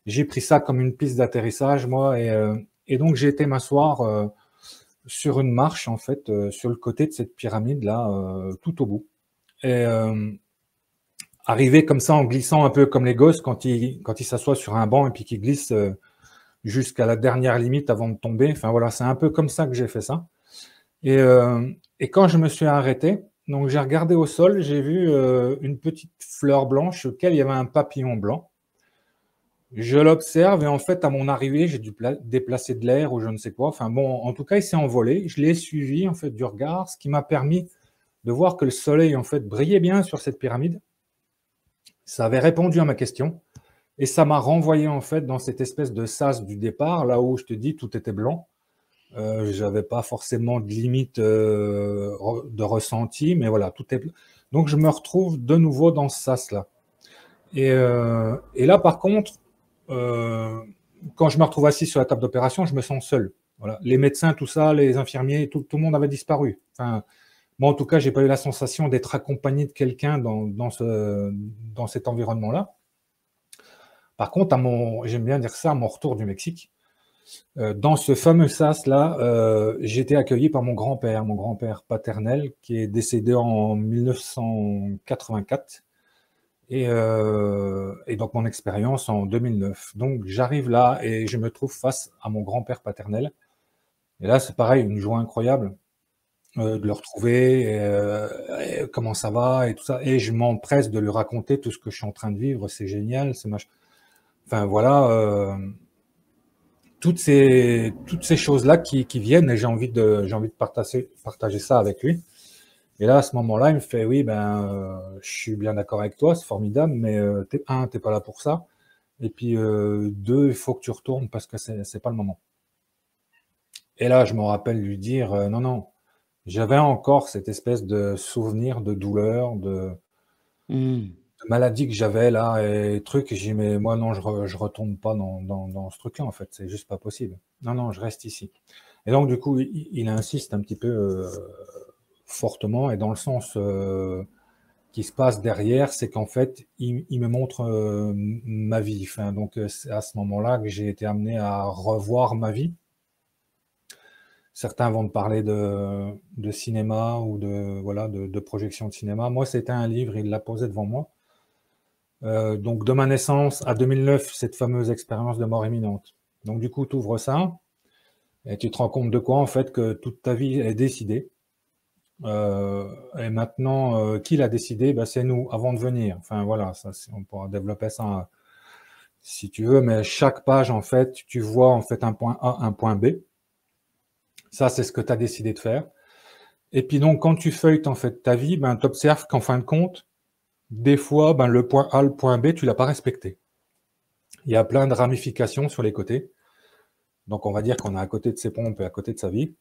J'ai pris ça comme une piste d'atterrissage, moi. Et donc, j'ai été m'asseoir sur une marche, en fait, sur le côté de cette pyramide-là, tout au bout. Et arriver comme ça en glissant un peu comme les gosses quand ils s'assoient sur un banc et puis qu'ils glissent jusqu'à la dernière limite avant de tomber. Enfin voilà, c'est un peu comme ça que j'ai fait ça. Et quand je me suis arrêté, donc j'ai regardé au sol, j'ai vu une petite fleur blanche sur laquelle il y avait un papillon blanc. Je l'observe et en fait, à mon arrivée, j'ai dû déplacer de l'air ou je ne sais quoi. Enfin bon, en tout cas, il s'est envolé. Je l'ai suivi en fait du regard, ce qui m'a permis de voir que le soleil en fait brillait bien sur cette pyramide. Ça avait répondu à ma question et ça m'a renvoyé en fait dans cette espèce de sas du départ, là où je te dis tout était blanc. J'avais pas forcément de limite de ressenti, mais voilà, tout est blanc. Donc je me retrouve de nouveau dans ce sas-là. Et là, par contre, euh, quand je me retrouve assis sur la table d'opération, je me sens seul. Voilà. Les médecins, tout ça, les infirmiers, tout le monde avait disparu. Enfin, moi, en tout cas, j'ai pas eu la sensation d'être accompagné de quelqu'un dans cet environnement-là. Par contre, j'aime bien dire ça, à mon retour du Mexique, dans ce fameux sas-là, j'ai été accueilli par mon grand-père paternel, qui est décédé en 1984, et donc mon expérience en 2009. Donc j'arrive là et je me trouve face à mon grand-père paternel, Et là, c'est pareil, une joie incroyable de le retrouver, et comment ça va et tout ça. Et je m'empresse de lui raconter tout ce que je suis en train de vivre, c'est génial, c'est machin. Enfin voilà, toutes ces choses-là qui viennent et j'ai envie de partager ça avec lui. Et là, à ce moment-là, il me fait, oui, ben, je suis bien d'accord avec toi, c'est formidable, mais t'es pas là pour ça. Et puis, deux, il faut que tu retournes parce que c'est pas le moment. Et là, je me rappelle lui dire, non, non, j'avais encore cette espèce de souvenir de douleur, Mmh. de maladie que j'avais là et trucs. Et j'ai dit, mais moi, non, je retourne pas dans ce truc-là, en fait, c'est juste pas possible. Non, non, je reste ici. Et donc, du coup, il insiste un petit peu fortement et dans le sens qui se passe derrière, c'est qu'en fait, il me montre ma vie. Enfin, donc, c'est à ce moment-là que j'ai été amené à revoir ma vie. Certains vont te parler de cinéma ou voilà, de projection de cinéma. Moi, c'était un livre, il l'a posé devant moi. Donc, de ma naissance à 2009, cette fameuse expérience de mort imminente. Donc, du coup, tu ouvres ça et tu te rends compte de quoi, en fait, que toute ta vie est décidée. Et maintenant, qui l'a décidé? Ben, c'est nous, avant de venir. Enfin, voilà, ça, on pourra développer ça si tu veux, mais chaque page, en fait, tu vois en fait un point A, un point B. Ça, c'est ce que tu as décidé de faire. Et puis donc, quand tu feuilletes en fait ta vie, ben, tu observes qu'en fin de compte, des fois, ben, le point A, le point B, tu l'as pas respecté. Il y a plein de ramifications sur les côtés. Donc, on va dire qu'on est à côté de ses pompes et à côté de sa vie.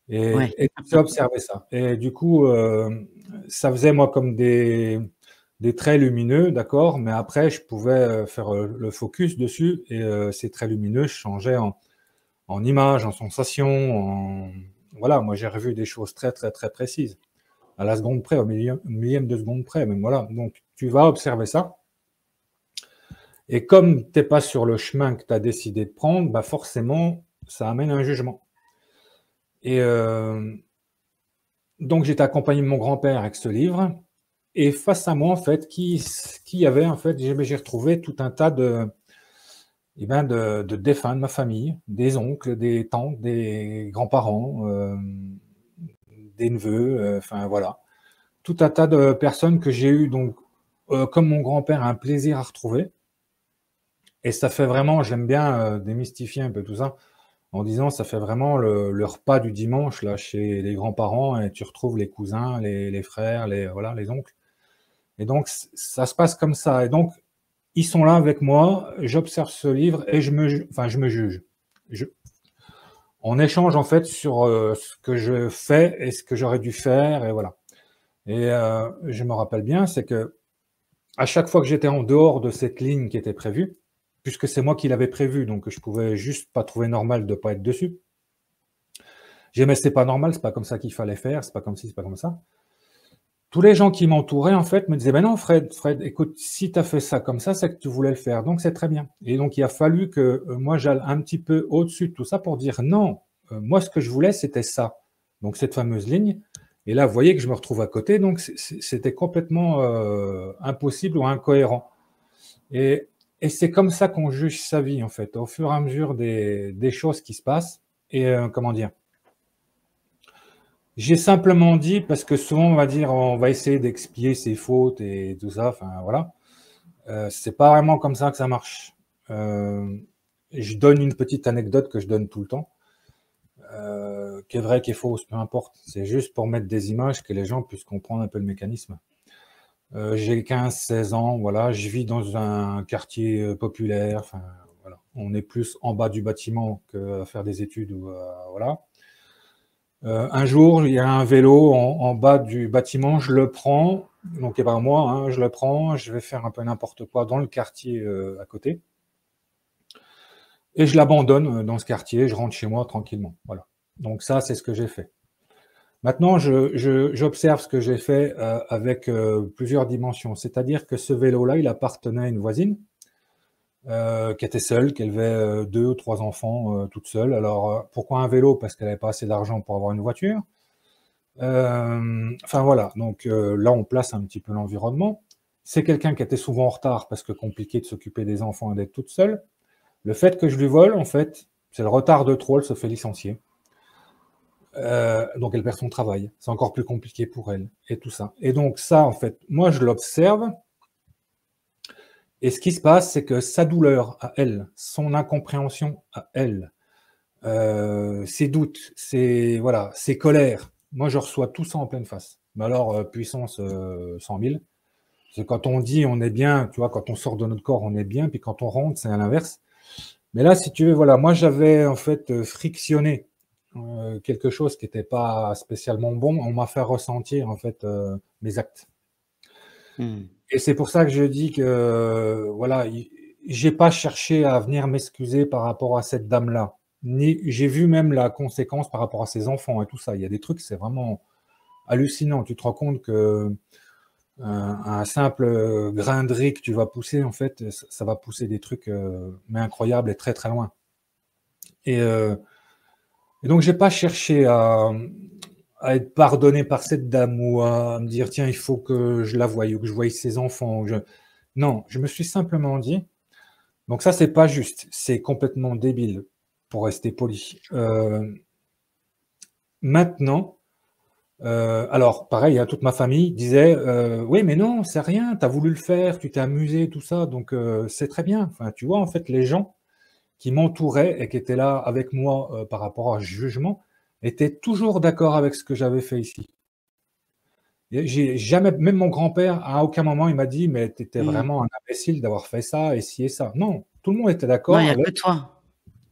Ouais. Et tu as observé ça. Et du coup, ça faisait moi comme des traits lumineux, d'accord, mais après, je pouvais faire le focus dessus et ces traits lumineux changeaient en images, en sensations, Voilà, moi j'ai revu des choses très, très, très précises, à la seconde près, au millième de seconde près, même voilà. Donc, tu vas observer ça. Et comme tu n'es pas sur le chemin que tu as décidé de prendre, bah forcément, ça amène un jugement. Et donc, j'étais accompagné de mon grand-père avec ce livre. Et face à moi, en fait, qui y avait, en fait, j'ai retrouvé tout un tas de défunts de ma famille, des oncles, des tantes, des grands-parents, des neveux, enfin voilà. Tout un tas de personnes que j'ai eu, donc, comme mon grand-père, un plaisir à retrouver. Et ça fait vraiment, j'aime bien démystifier un peu tout ça, en disant ça fait vraiment le repas du dimanche là chez les grands-parents et tu retrouves les cousins, les frères, voilà, les oncles. Et donc ça se passe comme ça. Et donc ils sont là avec moi, j'observe ce livre et je me juge. Je- on échange en fait sur ce que je fais et ce que j'aurais dû faire et voilà. Et je me rappelle bien, c'est que à chaque fois que j'étais en dehors de cette ligne qui était prévue, puisque c'est moi qui l'avais prévu, donc je pouvais juste pas trouver normal de pas être dessus. J'ai mais c'est pas normal, c'est pas comme ça qu'il fallait faire, c'est pas comme ci, c'est pas comme ça. Tous les gens qui m'entouraient, en fait, me disaient, ben non, Fred, écoute, si tu as fait ça comme ça, c'est que tu voulais le faire, donc c'est très bien. Et donc, il a fallu que moi, j'aille un petit peu au-dessus de tout ça pour dire, non, moi, ce que je voulais, c'était ça. Donc, cette fameuse ligne. Et là, vous voyez que je me retrouve à côté, donc c'était complètement impossible ou incohérent. Et, et c'est comme ça qu'on juge sa vie, en fait, au fur et à mesure des choses qui se passent. Et comment dire? J'ai simplement dit, parce que souvent on va dire, on va essayer d'expier ses fautes et tout ça, enfin voilà. C'est pas vraiment comme ça que ça marche. Je donne une petite anecdote que je donne tout le temps, qui est vraie, qui est fausse, peu importe. C'est juste pour mettre des images que les gens puissent comprendre un peu le mécanisme. J'ai 15-16 ans, voilà, je vis dans un quartier populaire, enfin voilà. On est plus en bas du bâtiment qu'à faire des études ou voilà. Un jour, il y a un vélo en bas du bâtiment, je le prends, donc et pas moi, hein, je le prends, je vais faire un peu n'importe quoi dans le quartier à côté, et je l'abandonne dans ce quartier, je rentre chez moi tranquillement. Voilà. Donc ça, c'est ce que j'ai fait. Maintenant, j'observe ce que j'ai fait avec plusieurs dimensions, c'est-à-dire que ce vélo-là, il appartenait à une voisine qui était seule, qui élevait 2 ou 3 enfants toute seule. Alors, pourquoi un vélo? Parce qu'elle n'avait pas assez d'argent pour avoir une voiture. Enfin voilà, donc là on place un petit peu l'environnement. C'est quelqu'un qui était souvent en retard parce que compliqué de s'occuper des enfants et d'être toute seule. Le fait que je lui vole, en fait, c'est le retard de trop, elle se fait licencier. Donc, elle perd son travail. C'est encore plus compliqué pour elle et tout ça. Et donc, ça, en fait, moi, je l'observe. Et ce qui se passe, c'est que sa douleur à elle, son incompréhension à elle, ses doutes, voilà, ses colères, moi, je reçois tout ça en pleine face. Mais alors, puissance 100 000. C'est quand on dit on est bien, tu vois, quand on sort de notre corps, on est bien, puis quand on rentre, c'est à l'inverse. Mais là, si tu veux, voilà, moi, j'avais en fait frictionné quelque chose qui n'était pas spécialement bon. On m'a fait ressentir en fait mes actes. Et c'est pour ça que je dis que voilà, j'ai pas cherché à venir m'excuser par rapport à cette dame-là. Ni j'ai vu même la conséquence par rapport à ses enfants et tout ça. Il y a des trucs, c'est vraiment hallucinant. Tu te rends compte que un simple grain de riz que tu vas pousser, en fait, ça va pousser des trucs mais incroyables et très très loin. Et, et donc j'ai pas cherché à être pardonné par cette dame ou à me dire tiens il faut que je la voie ou que je voie ses enfants. Non, je me suis simplement dit donc ça c'est pas juste, c'est complètement débile pour rester poli. Maintenant, alors pareil, hein, toute ma famille disait oui mais non c'est rien, tu as voulu le faire, tu t'es amusé tout ça donc c'est très bien. Enfin tu vois en fait les gens qui m'entouraient et qui étaient là avec moi par rapport à ce jugement étaient toujours d'accord avec ce que j'avais fait ici. J'ai jamais, même mon grand-père, à aucun moment, il m'a dit, mais tu étais Mmh. vraiment un imbécile d'avoir fait ça et ci et ça. Non, tout le monde était Non, il d'accord y a avec, que toi.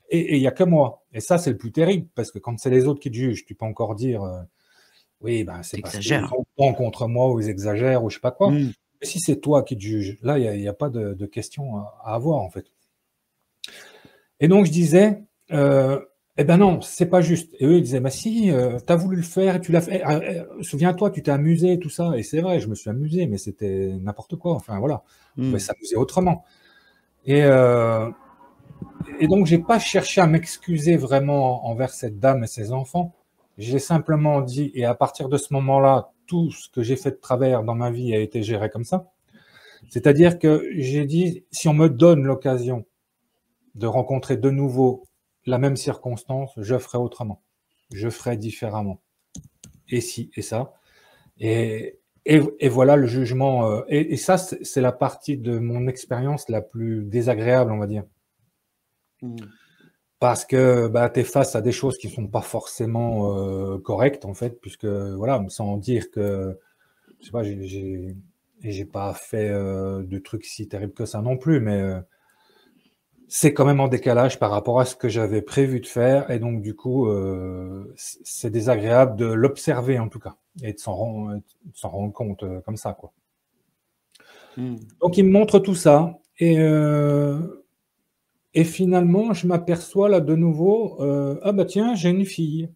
et il n'y a que moi. Et ça, c'est le plus terrible, parce que quand c'est les autres qui te jugent, tu peux encore dire, oui, ben, c'est Tu parce qu'ils exagères. ont tant contre moi ou ils exagèrent ou je sais pas quoi. Mmh. Mais si c'est toi qui te juges, là, il y a pas de question à avoir, en fait. Et donc, je disais, eh ben non, c'est pas juste. Et eux, ils disaient, bah si, tu as voulu le faire, et tu l'as fait. Souviens-toi, tu t'es amusé, tout ça. Et c'est vrai, je me suis amusé, mais c'était n'importe quoi. Enfin, voilà, on pouvait Mmh. s'amuser autrement. Et, euh, et donc, j'ai pas cherché à m'excuser vraiment envers cette dame et ses enfants. J'ai simplement dit, et à partir de ce moment-là, tout ce que j'ai fait de travers dans ma vie a été géré comme ça. C'est-à-dire que j'ai dit, si on me donne l'occasion de rencontrer de nouveau la même circonstance, je ferai autrement. Je ferai différemment. Et si, et ça. Et voilà le jugement. Et ça, c'est la partie de mon expérience la plus désagréable, on va dire. Mmh. Parce que bah, tu es face à des choses qui ne sont pas forcément correctes, en fait, puisque, voilà, sans dire que, je sais pas, j'ai pas fait de trucs si terribles que ça non plus, mais c'est quand même en décalage par rapport à ce que j'avais prévu de faire et donc du coup, c'est désagréable de l'observer en tout cas et de s'en rendre compte, comme ça, quoi. Mmh. Donc il me montre tout ça et finalement je m'aperçois là de nouveau, ah bah tiens, j'ai une fille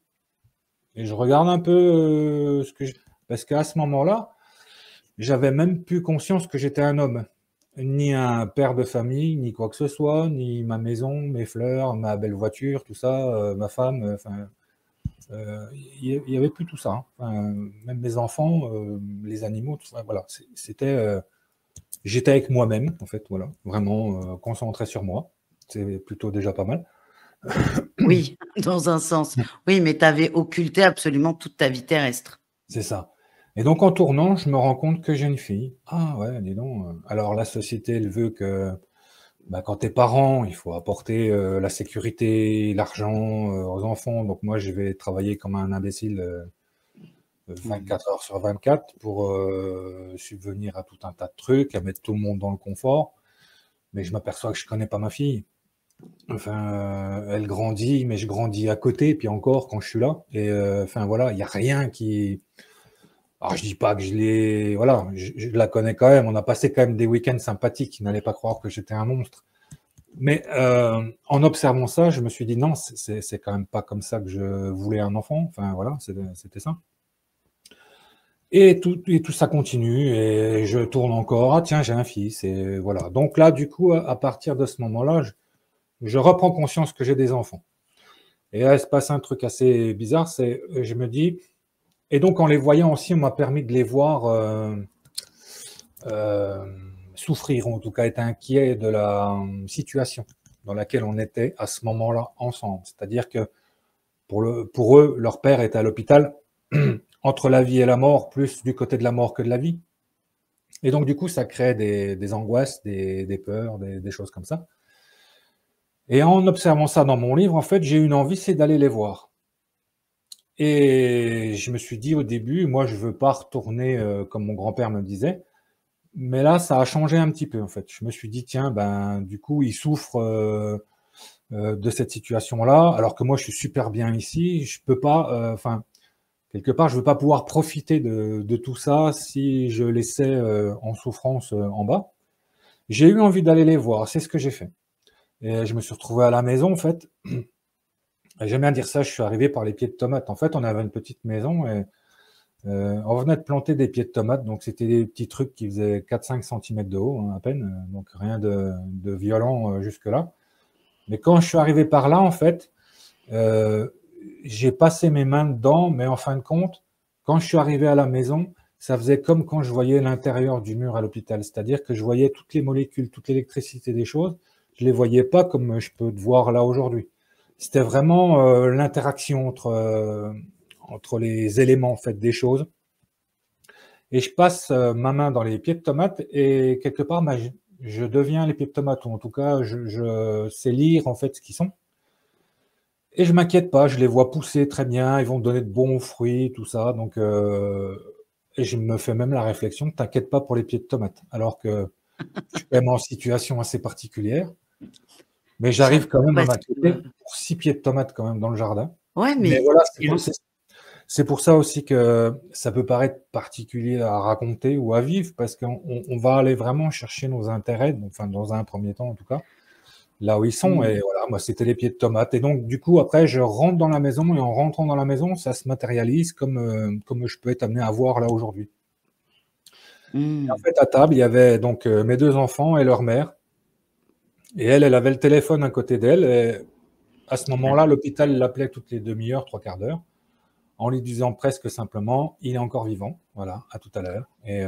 et je regarde un peu, ce que je parce qu'à ce moment-là, j'avais même plus conscience que j'étais un homme. Ni un père de famille, ni quoi que ce soit, ni ma maison, mes fleurs, ma belle voiture, tout ça, ma femme, enfin, il y avait plus tout ça, hein. Enfin, même mes enfants, les animaux, tout ça, voilà, c'était, j'étais avec moi-même, en fait, voilà, vraiment, concentré sur moi. C'est plutôt déjà pas mal. Oui, dans un sens. Oui, mais tu avais occulté absolument toute ta vie terrestre. C'est ça. Et donc en tournant, je me rends compte que j'ai une fille. Ah ouais, dis donc, alors la société, elle veut que bah, quand tu es parent, il faut apporter la sécurité, l'argent aux enfants. Donc moi, je vais travailler comme un imbécile Mmh. 24 heures sur 24 pour subvenir à tout un tas de trucs, à mettre tout le monde dans le confort. Mais je m'aperçois que je connais pas ma fille. Enfin, elle grandit, mais je grandis à côté, puis encore quand je suis là. Et enfin voilà, il n'y a rien qui. Alors je dis pas que je l'ai. Voilà, je la connais quand même. On a passé quand même des week-ends sympathiques. Ils n'allaient pas croire que j'étais un monstre. Mais en observant ça, je me suis dit non, c'est quand même pas comme ça que je voulais un enfant. Enfin voilà, c'était ça. Et tout ça continue et je tourne encore. Ah tiens, j'ai un fils et voilà. Donc là, du coup, à partir de ce moment-là, je reprends conscience que j'ai des enfants. Et là, il se passe un truc assez bizarre, c'est je me dis et donc en les voyant aussi, on m'a permis de les voir euh, souffrir, ou en tout cas être inquiet de la situation dans laquelle on était à ce moment-là ensemble. C'est-à-dire que pour eux, leur père était à l'hôpital entre la vie et la mort, plus du côté de la mort que de la vie. Et donc, du coup, ça crée des angoisses, des peurs, des choses comme ça. Et en observant ça dans mon livre, en fait, j'ai eu une envie, c'est d'aller les voir. Et je me suis dit au début, moi, je veux pas retourner comme mon grand-père me disait. Mais là, ça a changé un petit peu, en fait. Je me suis dit, tiens, ben, du coup, il souffre de cette situation-là, alors que moi, je suis super bien ici. Je peux pas, enfin, quelque part, je veux pas pouvoir profiter de tout ça si je laissais en souffrance en bas. J'ai eu envie d'aller les voir, c'est ce que j'ai fait. Et je me suis retrouvé à la maison, en fait. J'aime bien dire ça, je suis arrivé par les pieds de tomates. En fait, on avait une petite maison et on venait de planter des pieds de tomates, donc c'était des petits trucs qui faisaient 4-5 cm de haut, hein, à peine, donc rien de violent jusque-là. Mais quand je suis arrivé par là, en fait, euh, j'ai passé mes mains dedans, mais en fin de compte, quand je suis arrivé à la maison, ça faisait comme quand je voyais l'intérieur du mur à l'hôpital, c'est-à-dire que je voyais toutes les molécules, toute l'électricité des choses, je les voyais pas comme je peux te voir là aujourd'hui. C'était vraiment l'interaction entre les éléments en fait des choses. Et je passe ma main dans les pieds de tomates et quelque part, je deviens les pieds de tomates, ou en tout cas, je sais lire en fait ce qu'ils sont. Et je m'inquiète pas, je les vois pousser très bien, ils vont donner de bons fruits, tout ça. Donc, et je me fais même la réflexion, t'inquiète pas pour les pieds de tomates. Alors que je suis quand même en situation assez particulière, mais j'arrive quand même à Parce m'inquiéter que, pour 6 pieds de tomates quand même dans le jardin. ouais, Mais mais voilà, c'est pour ça aussi que ça peut paraître particulier à raconter ou à vivre, parce qu'on va aller vraiment chercher nos intérêts, enfin dans un premier temps en tout cas, là où ils sont. mmh, Et voilà, moi c'était les pieds de tomates. Et donc du coup après je rentre dans la maison, et en rentrant dans la maison, ça se matérialise comme je peux être amené à voir là aujourd'hui. En mmh, fait, à table, il y avait donc mes deux enfants et leur mère. Et elle avait le téléphone à côté d'elle. Et à ce moment-là, l'hôpital l'appelait toutes les demi-heures, trois quarts d'heure, en lui disant presque simplement, il est encore vivant, voilà, à tout à l'heure. Et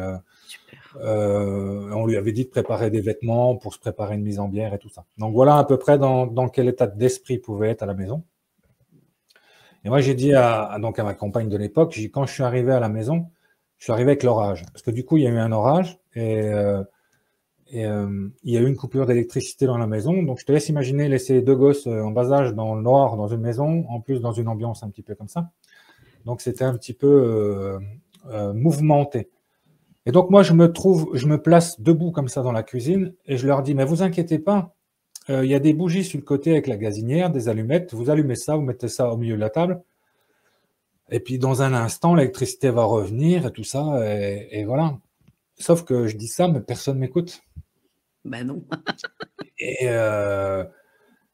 super. on lui avait dit de préparer des vêtements pour se préparer une mise en bière et tout ça. Donc voilà à peu près dans quel état d'esprit il pouvait être à la maison. Et moi, j'ai dit donc à ma compagne de l'époque, quand je suis arrivé à la maison, je suis arrivé avec l'orage. Parce que du coup, il y a eu un orage et il y a eu une coupure d'électricité dans la maison. Donc je te laisse imaginer laisser deux gosses en bas âge dans le noir, dans une maison, en plus dans une ambiance un petit peu comme ça. Donc c'était un petit peu mouvementé. Et donc moi, je me place debout comme ça dans la cuisine et je leur dis, mais vous inquiétez pas, il y a des bougies sur le côté avec la gazinière, des allumettes, vous allumez ça, vous mettez ça au milieu de la table, et puis dans un instant, l'électricité va revenir et tout ça, et voilà. Sauf que je dis ça, mais personne ne m'écoute. Bah non. Et, euh,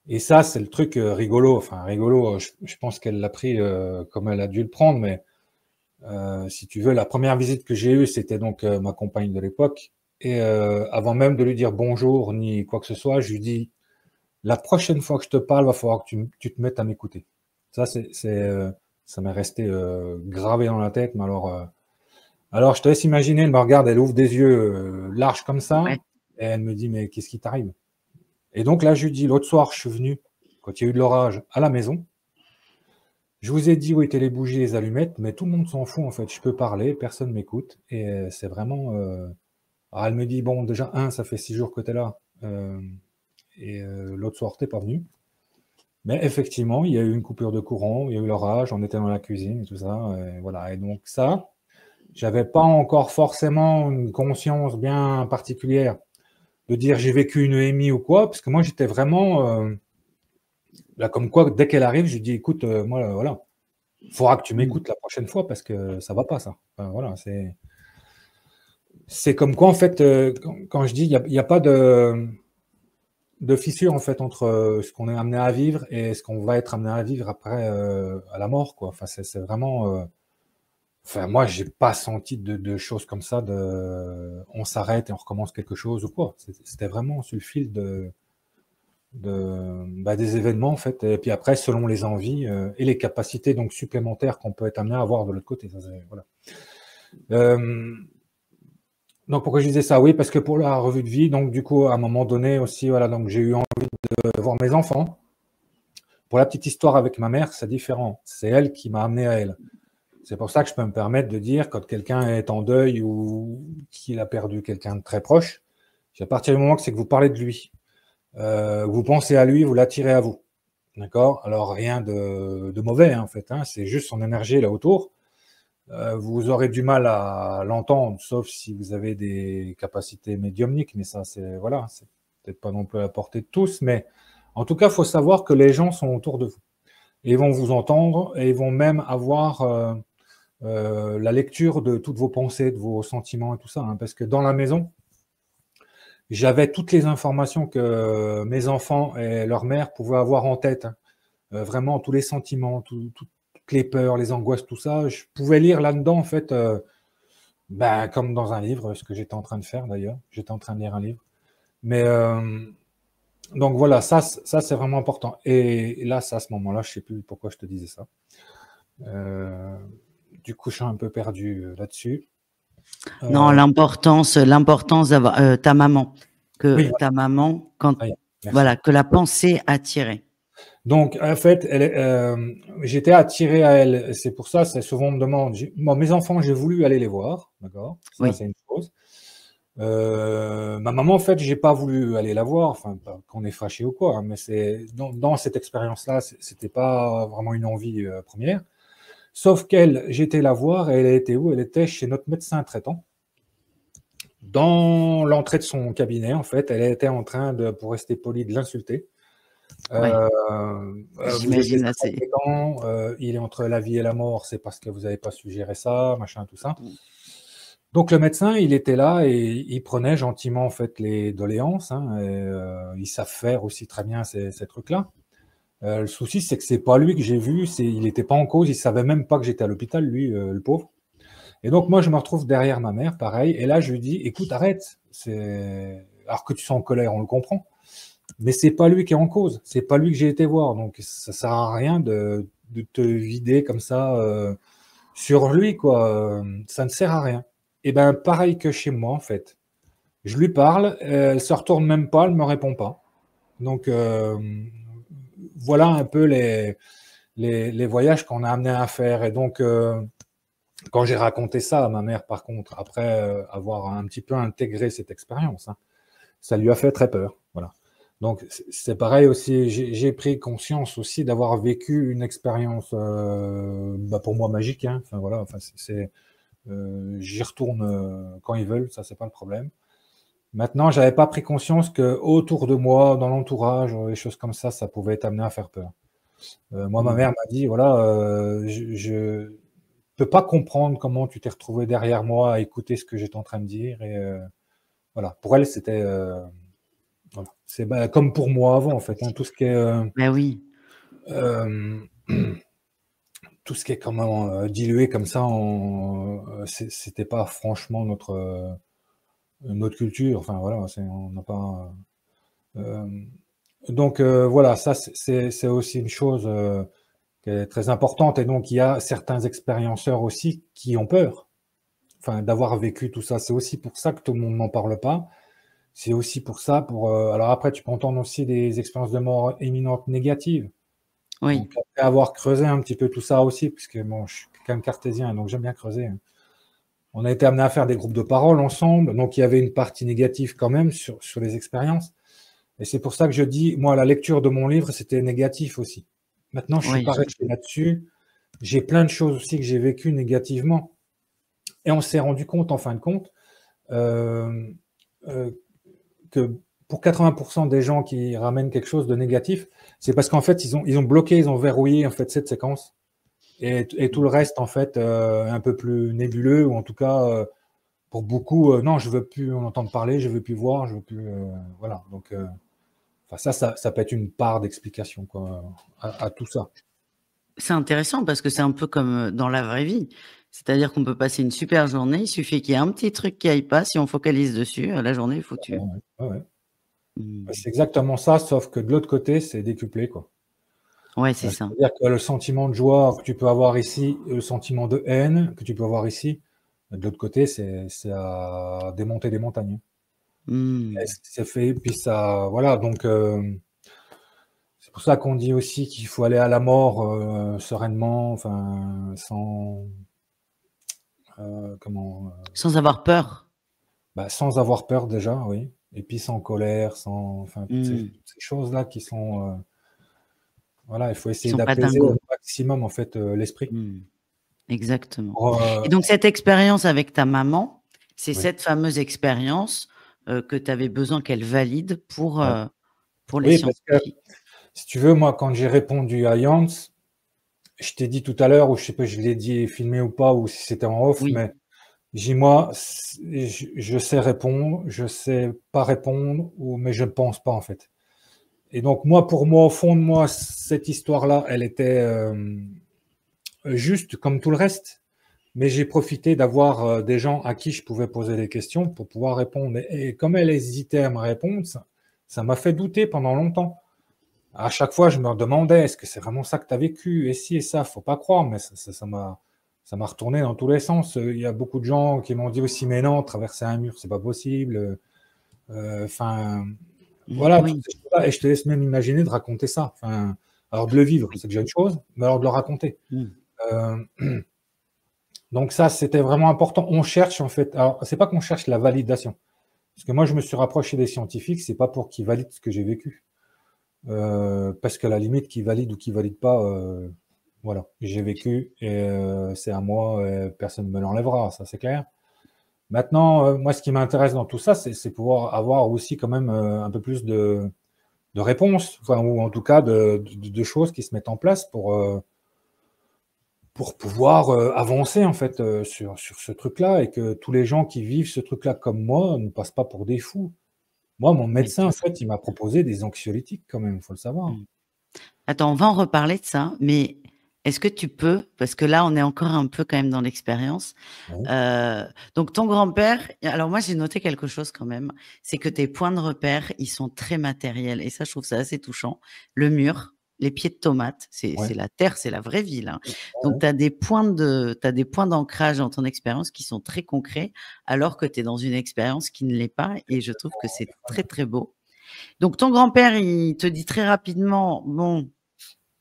et ça, c'est le truc rigolo, enfin rigolo, je pense qu'elle l'a pris comme elle a dû le prendre, mais si tu veux, la première visite que j'ai eue, c'était donc ma compagne de l'époque. Et avant même de lui dire bonjour ni quoi que ce soit, je lui dis, la prochaine fois que je te parle, va falloir que tu te mettes à m'écouter. Ça, ça m'est resté gravé dans la tête. Mais alors, je te laisse imaginer, elle me regarde, elle ouvre des yeux larges comme ça, Ouais. et elle me dit, mais qu'est-ce qui t'arrive? Et donc là, je lui dis, l'autre soir, je suis venu, quand il y a eu de l'orage, à la maison. Je vous ai dit où étaient les bougies et les allumettes, mais tout le monde s'en fout en fait. Je peux parler, personne m'écoute. Et c'est vraiment. Alors elle me dit, bon, déjà, ça fait 6 jours que tu es là. L'autre soir, t'es pas venu. Mais effectivement, il y a eu une coupure de courant, il y a eu l'orage, on était dans la cuisine et tout ça. Et voilà. Et donc ça, j'avais pas encore forcément une conscience bien particulière de dire j'ai vécu une EMI ou quoi, parce que moi j'étais vraiment là comme quoi dès qu'elle arrive, je lui dis écoute, moi voilà, faudra que tu Mmh. m'écoutes la prochaine fois parce que ça va pas ça. Enfin, voilà, c'est comme quoi en fait quand je dis il y a pas de fissure en fait entre ce qu'on est amené à vivre et ce qu'on va être amené à vivre après à la mort quoi. Enfin c'est vraiment enfin moi j'ai pas senti de choses comme ça on s'arrête et on recommence quelque chose ou quoi. C'était vraiment sur le fil des événements en fait, et puis après selon les envies et les capacités donc supplémentaires qu'on peut être amené à avoir de l'autre côté. Ça, voilà. Euh, donc pourquoi je disais ça? Oui, parce que pour la revue de vie, donc du coup à un moment donné aussi, voilà, donc j'ai eu envie de voir mes enfants Pour la petite histoire avec ma mère, c'est différent. C'est elle qui m'a amené à elle. C'est pour ça que je peux me permettre de dire quand quelqu'un est en deuil ou qu'il a perdu quelqu'un de très proche, à partir du moment que c'est que vous parlez de lui, vous pensez à lui, vous l'attirez à vous. D'accord? Alors rien de mauvais en fait, hein, c'est juste son énergie là autour. Vous aurez du mal à l'entendre, sauf si vous avez des capacités médiumniques, mais ça c'est voilà, c'est peut-être pas non plus à la portée de tous, mais en tout cas, il faut savoir que les gens sont autour de vous. Et ils vont vous entendre et ils vont même avoir la lecture de toutes vos pensées, de vos sentiments et tout ça, hein, parce que dans la maison, j'avais toutes les informations que mes enfants et leur mère pouvaient avoir en tête, hein. Vraiment tous les sentiments, toutes les peurs, les angoisses, tout ça. Je pouvais lire là-dedans, en fait, ben, comme dans un livre, ce que j'étais en train de faire d'ailleurs. J'étais en train de lire un livre. Mais donc voilà, ça c'est vraiment important. Et là, c'est à ce moment-là, je sais plus pourquoi je te disais ça. Euh, du coup, je suis un peu perdu là-dessus. Non, l'importance d'avoir ta maman, que Oui, ta maman, quand voilà. Merci. voilà, que la pensée attirait. Donc, en fait, j'étais attiré à elle. C'est pour ça, c'est souvent on me demande. Moi, mes enfants, j'ai voulu aller les voir, d'accord? Ça, Oui, c'est une chose. Ma maman, en fait, j'ai pas voulu aller la voir. Enfin, pas qu'on est fâché ou quoi, hein, mais c'est dans cette expérience-là, c'était pas vraiment une envie première. Sauf qu'elle, j'étais la voir et elle était où? Elle était chez notre médecin traitant. Dans l'entrée de son cabinet, en fait, elle était en train de, pour rester polie, de l'insulter. ouais, Vous êtes des j'imagine assez. incompétents, il est entre la vie et la mort, c'est parce que vous n'avez pas suggéré ça, machin, tout ça. Donc le médecin, il était là et il prenait gentiment en fait les doléances, hein, et, ils savent faire aussi très bien ces trucs-là. Le souci, c'est que c'est pas lui que j'ai vu, il n'était pas en cause, il savait même pas que j'étais à l'hôpital, lui, le pauvre. Et donc moi, je me retrouve derrière ma mère, pareil, et là, je lui dis, écoute, arrête. Alors que tu sois en colère, on le comprend. Mais c'est pas lui qui est en cause, c'est pas lui que j'ai été voir, donc ça sert à rien de te vider comme ça sur lui, quoi. Ça ne sert à rien. Et ben pareil que chez moi en fait. Je lui parle, elle se retourne même pas, elle me répond pas. Donc voilà un peu les voyages qu'on a amené à faire. Et donc quand j'ai raconté ça à ma mère, par contre, après avoir un petit peu intégré cette expérience, hein, ça lui a fait très peur. Voilà. Donc c'est pareil aussi, j'ai pris conscience aussi d'avoir vécu une expérience bah, pour moi magique, hein. Enfin voilà, enfin, j'y retourne quand ils veulent, ça c'est pas le problème. Maintenant, j'avais pas pris conscience que autour de moi, dans l'entourage, des choses comme ça pouvait être amené à faire peur. Moi, ma Mmh. mère m'a dit, voilà, je peux pas comprendre comment tu t'es retrouvé derrière moi à écouter ce que j'étais en train de dire. Et voilà, pour elle, c'était voilà. C'est bah, comme pour moi avant, en fait, hein, tout ce qui est Bah oui, euh, tout ce qui est comment dilué comme ça, c'était pas franchement notre culture. Enfin voilà, on n'a pas. Euh, donc voilà, ça c'est aussi une chose qui est très importante. Et donc il y a certains expérienceurs aussi qui ont peur, enfin d'avoir vécu tout ça. C'est aussi pour ça que tout le monde n'en parle pas. C'est aussi pour ça. Alors après, tu peux entendre aussi des expériences de mort imminente négatives. oui, Donc, après avoir creusé un petit peu tout ça aussi, puisque bon, je suis quelqu'un de cartésien, donc j'aime bien creuser, hein. On a été amené à faire des groupes de parole ensemble, donc il y avait une partie négative quand même sur les expériences. Et c'est pour ça que je dis, moi, la lecture de mon livre, c'était négatif aussi. Maintenant, je suis oui, pas resté là-dessus. J'ai plein de choses aussi que j'ai vécues négativement. Et on s'est rendu compte, en fin de compte, euh, euh, que pour 80% des gens qui ramènent quelque chose de négatif, c'est parce qu'en fait, ils ont bloqué, ils ont verrouillé en fait cette séquence. Et tout le reste, en fait, un peu plus nébuleux, ou en tout cas, pour beaucoup, non, je veux plus en entendre parler, je veux plus voir, je veux plus. Voilà. Donc, enfin, ça peut être une part d'explication, quoi, à tout ça. c'est intéressant parce que c'est un peu comme, dans la vraie vie. C'est-à-dire qu'on peut passer une super journée, il suffit qu'il y ait un petit truc qui aille pas, si on focalise dessus, la journée est Ouais, foutue. ouais, ouais. Mmh. C'est exactement ça, sauf que de l'autre côté, c'est décuplé, quoi. Ouais, c'est ça. C'est-à-dire que le sentiment de joie que tu peux avoir ici, le sentiment de haine que tu peux avoir ici, de l'autre côté, c'est à démonter des montagnes. Mmh. Et c'est fait, puis ça, voilà, donc pour ça qu'on dit aussi qu'il faut aller à la mort sereinement, enfin, sans, Sans avoir peur. sans avoir peur déjà, oui. Et puis sans colère, enfin, Hmm. toutes ces choses-là qui sont, voilà, il faut Ils essayer sont pas d'apaiser au dingos. maximum en fait l'esprit. Hmm. Exactement. Pour, Et donc, cette expérience avec ta maman, c'est oui, cette fameuse expérience que tu avais besoin qu'elle valide ouais. pour les Oui, parce que scientifiques. si tu veux, moi, quand j'ai répondu à Jans, je t'ai dit tout à l'heure, ou je sais pas, je l'ai dit filmé ou pas, ou si c'était en off, Oui, mais j'ai dit, moi, je sais répondre, je sais pas répondre, mais je ne pense pas en fait. Et donc moi, pour moi, au fond de moi, cette histoire-là, elle était juste comme tout le reste. Mais j'ai profité d'avoir des gens à qui je pouvais poser des questions pour pouvoir répondre. Et comme elle hésitait à me répondre, ça m'a fait douter pendant longtemps. À chaque fois, je me demandais, est-ce que c'est vraiment ça que tu as vécu? Et si et ça, faut pas croire, mais ça m'a retourné dans tous les sens. Il y a beaucoup de gens qui m'ont dit aussi, mais non, traverser un mur, c'est pas possible. Enfin, voilà, toutes oui, ces choses-là. Et je te laisse même imaginer de raconter ça. Enfin, alors de le vivre, oui. c'est déjà une chose, mais alors de le raconter. Hmm. Euh, donc ça, c'était vraiment important. On cherche en fait. Alors, c'est pas qu'on cherche la validation, parce que moi, je me suis rapproché des scientifiques, c'est pas pour qu'ils valident ce que j'ai vécu. Parce qu'à la limite, qui valide ou qui valide pas, voilà, j'ai vécu et c'est à moi, personne ne me l'enlèvera, ça c'est clair. Maintenant, moi, ce qui m'intéresse dans tout ça, c'est pouvoir avoir aussi quand même un peu plus de réponses, enfin, ou en tout cas de choses qui se mettent en place pour pouvoir avancer en fait sur ce truc-là et que tous les gens qui vivent ce truc-là comme moi ne passent pas pour des fous. Moi, mon Oui, médecin, ça en serait. fait, il m'a proposé des anxiolytiques quand même, il faut le savoir. Hmm. Attends, on va en reparler de ça, mais est-ce que tu peux, parce que là, on est encore un peu quand même dans l'expérience. Oui, euh, donc, ton grand-père, alors moi, j'ai noté quelque chose quand même, c'est que tes points de repère, ils sont très matériels, et ça, je trouve ça assez touchant. Le mur, les pieds de tomate, c'est ouais, la terre, c'est la vraie ville, hein. Donc, ouais. t'as des points d'ancrage dans ton expérience qui sont très concrets, alors que tu es dans une expérience qui ne l'est pas, et je trouve que c'est très, très beau. Donc, ton grand-père, il te dit très rapidement, bon,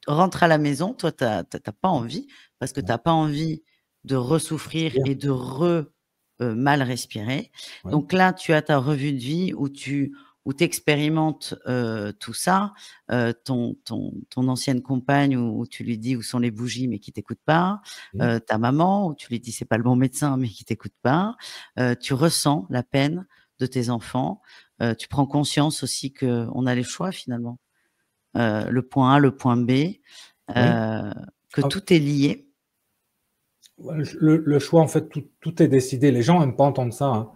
rentre à la maison. Toi, tu n'as pas envie parce que tu Ouais, n'as pas envie de c'est ressouffrir bien. et de mal respirer. Ouais, Donc là, tu as ta revue de vie où tu expérimentes tout ça, ton ancienne compagne où tu lui dis où sont les bougies mais qui t'écoute pas, mmh, ta maman où tu lui dis c'est pas le bon médecin mais qui t'écoute pas, tu ressens la peine de tes enfants, tu prends conscience aussi que on a les choix finalement, le point A, le point B, oui. heu, que Ah, tout est lié. ouais, le choix, en fait, tout est décidé. Les gens n'aiment pas entendre ça, hein,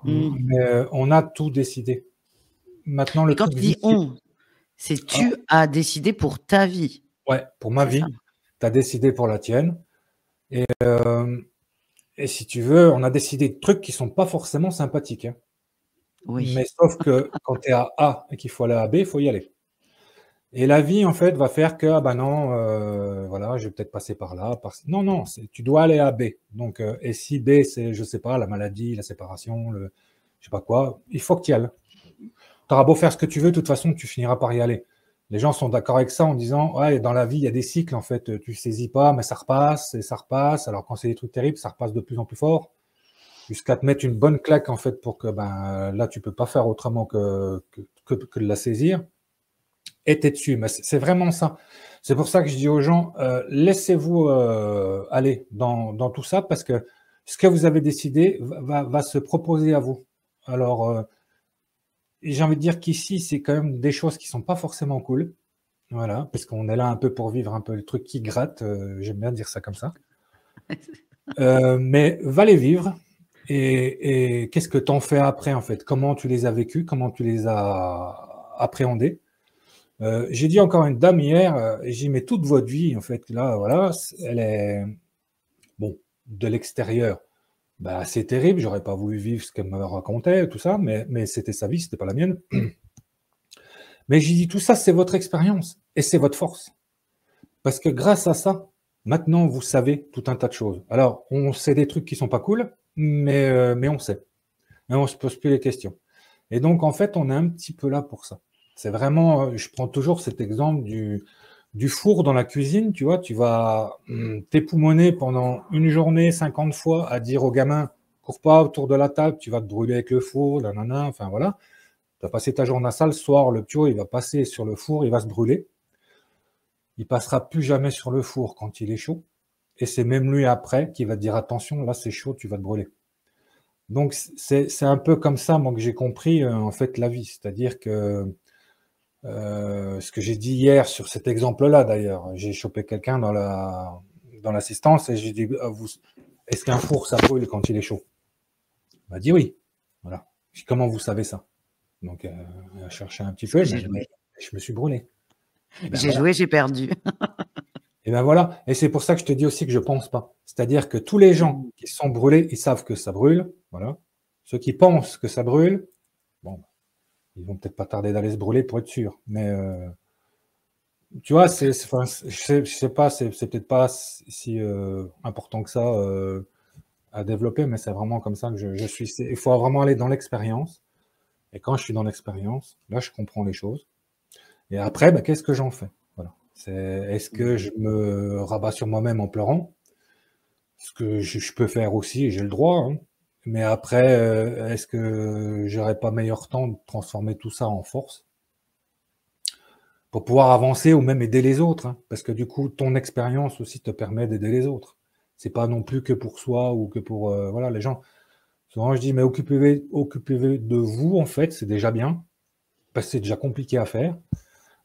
Mmh. mais on a tout décidé. Maintenant, Mais le quand truc tu dis vicieux, «on», c'est ah, tu as décidé pour ta vie, ouais, pour ma c'est ça? vie, tu as décidé pour la tienne et si tu veux, on a décidé de trucs qui sont pas forcément sympathiques, hein, mais Oui. sauf que quand tu es à A et qu'il faut aller à B, il faut y aller et la vie, en fait, va faire que: «Ah bah non, voilà, je vais peut-être passer par là, par c» non, non, c'est tu dois aller à B donc et si B, c'est, je sais pas, la maladie, la séparation, je sais pas quoi, il faut que tu y ailles. Tu auras beau faire ce que tu veux, de toute façon, tu finiras par y aller. Les gens sont d'accord avec ça en disant, ouais, dans la vie, il y a des cycles, en fait, tu saisis pas, mais ça repasse, et ça repasse. Alors, quand c'est des trucs terribles, ça repasse de plus en plus fort, jusqu'à te mettre une bonne claque, en fait, pour que, ben, là, tu peux pas faire autrement que de la saisir, et t'es dessus. Mais c'est vraiment ça. C'est pour ça que je dis aux gens, laissez-vous aller dans tout ça, parce que ce que vous avez décidé va se proposer à vous. Alors, et j'ai envie de dire qu'ici, c'est quand même des choses qui sont pas forcément cool. Voilà, parce qu'on est là un peu pour vivre un peu le truc qui gratte, j'aime bien dire ça comme ça. Mais va les vivre et qu'est-ce que tu en fais après, en fait? Comment tu les as vécus? Comment tu les as appréhendés? J'ai dit encore à une dame hier, j'ai dit: «Mais toute votre vie, en fait, là, voilà, elle est bon, de l'extérieur, bah, c'est terrible, j'aurais pas voulu vivre ce qu'elle me racontait, tout ça, mais c'était sa vie, c'était pas la mienne. Mais j'ai dit: «Tout ça, c'est votre expérience et c'est votre force». Parce que grâce à ça, maintenant, vous savez tout un tas de choses. Alors, on sait des trucs qui sont pas cool, mais on sait. Et on se pose plus les questions. Et donc, en fait, on est un petit peu là pour ça. C'est vraiment, je prends toujours cet exemple du four dans la cuisine, tu vois, tu vas t'époumoner pendant une journée 50 fois à dire aux gamins, cours pas autour de la table, tu vas te brûler avec le four, nanana, enfin voilà. Tu vas passer ta journée à ça, le soir, le tuyau, il va passer sur le four, il va se brûler. Il passera plus jamais sur le four quand il est chaud. Et c'est même lui après qui va te dire, attention, là c'est chaud, tu vas te brûler. Donc c'est un peu comme ça, moi, que j'ai compris en fait la vie. C'est-à-dire que ce que j'ai dit hier sur cet exemple-là, d'ailleurs, j'ai chopé quelqu'un dans l'assistance et j'ai dit, est-ce qu'un four, ça brûle quand il est chaud? Il m'a dit oui. Voilà. J'ai dit, comment vous savez ça? Donc, elle a cherché un petit Parce peu, que elle m'a j'ai dit, joué. je me suis brûlé. Et ben J'ai voilà. joué, j'ai perdu. Et ben voilà. Et c'est pour ça que je te dis aussi que je pense pas. C'est-à-dire que tous les gens qui sont brûlés, ils savent que ça brûle. Voilà. Ceux qui pensent que ça brûle, bon, ils vont peut-être pas tarder d'aller se brûler pour être sûr. Mais tu vois, enfin, je sais pas, c'est peut-être pas si important que ça à développer, mais c'est vraiment comme ça que je suis. Il faut vraiment aller dans l'expérience. Et quand je suis dans l'expérience, là, je comprends les choses. Et après, bah, qu'est-ce que j'en fais? Voilà. Est-ce que je me rabats sur moi-même en pleurant? Ce que je peux faire aussi, et j'ai le droit, hein. Mais après, est-ce que j'aurais pas meilleur temps de transformer tout ça en force pour pouvoir avancer ou même aider les autres, hein? Parce que du coup, ton expérience aussi te permet d'aider les autres. C'est pas non plus que pour soi ou que pour voilà les gens. Souvent, je dis mais occupez de vous en fait, c'est déjà bien parce que c'est déjà compliqué à faire.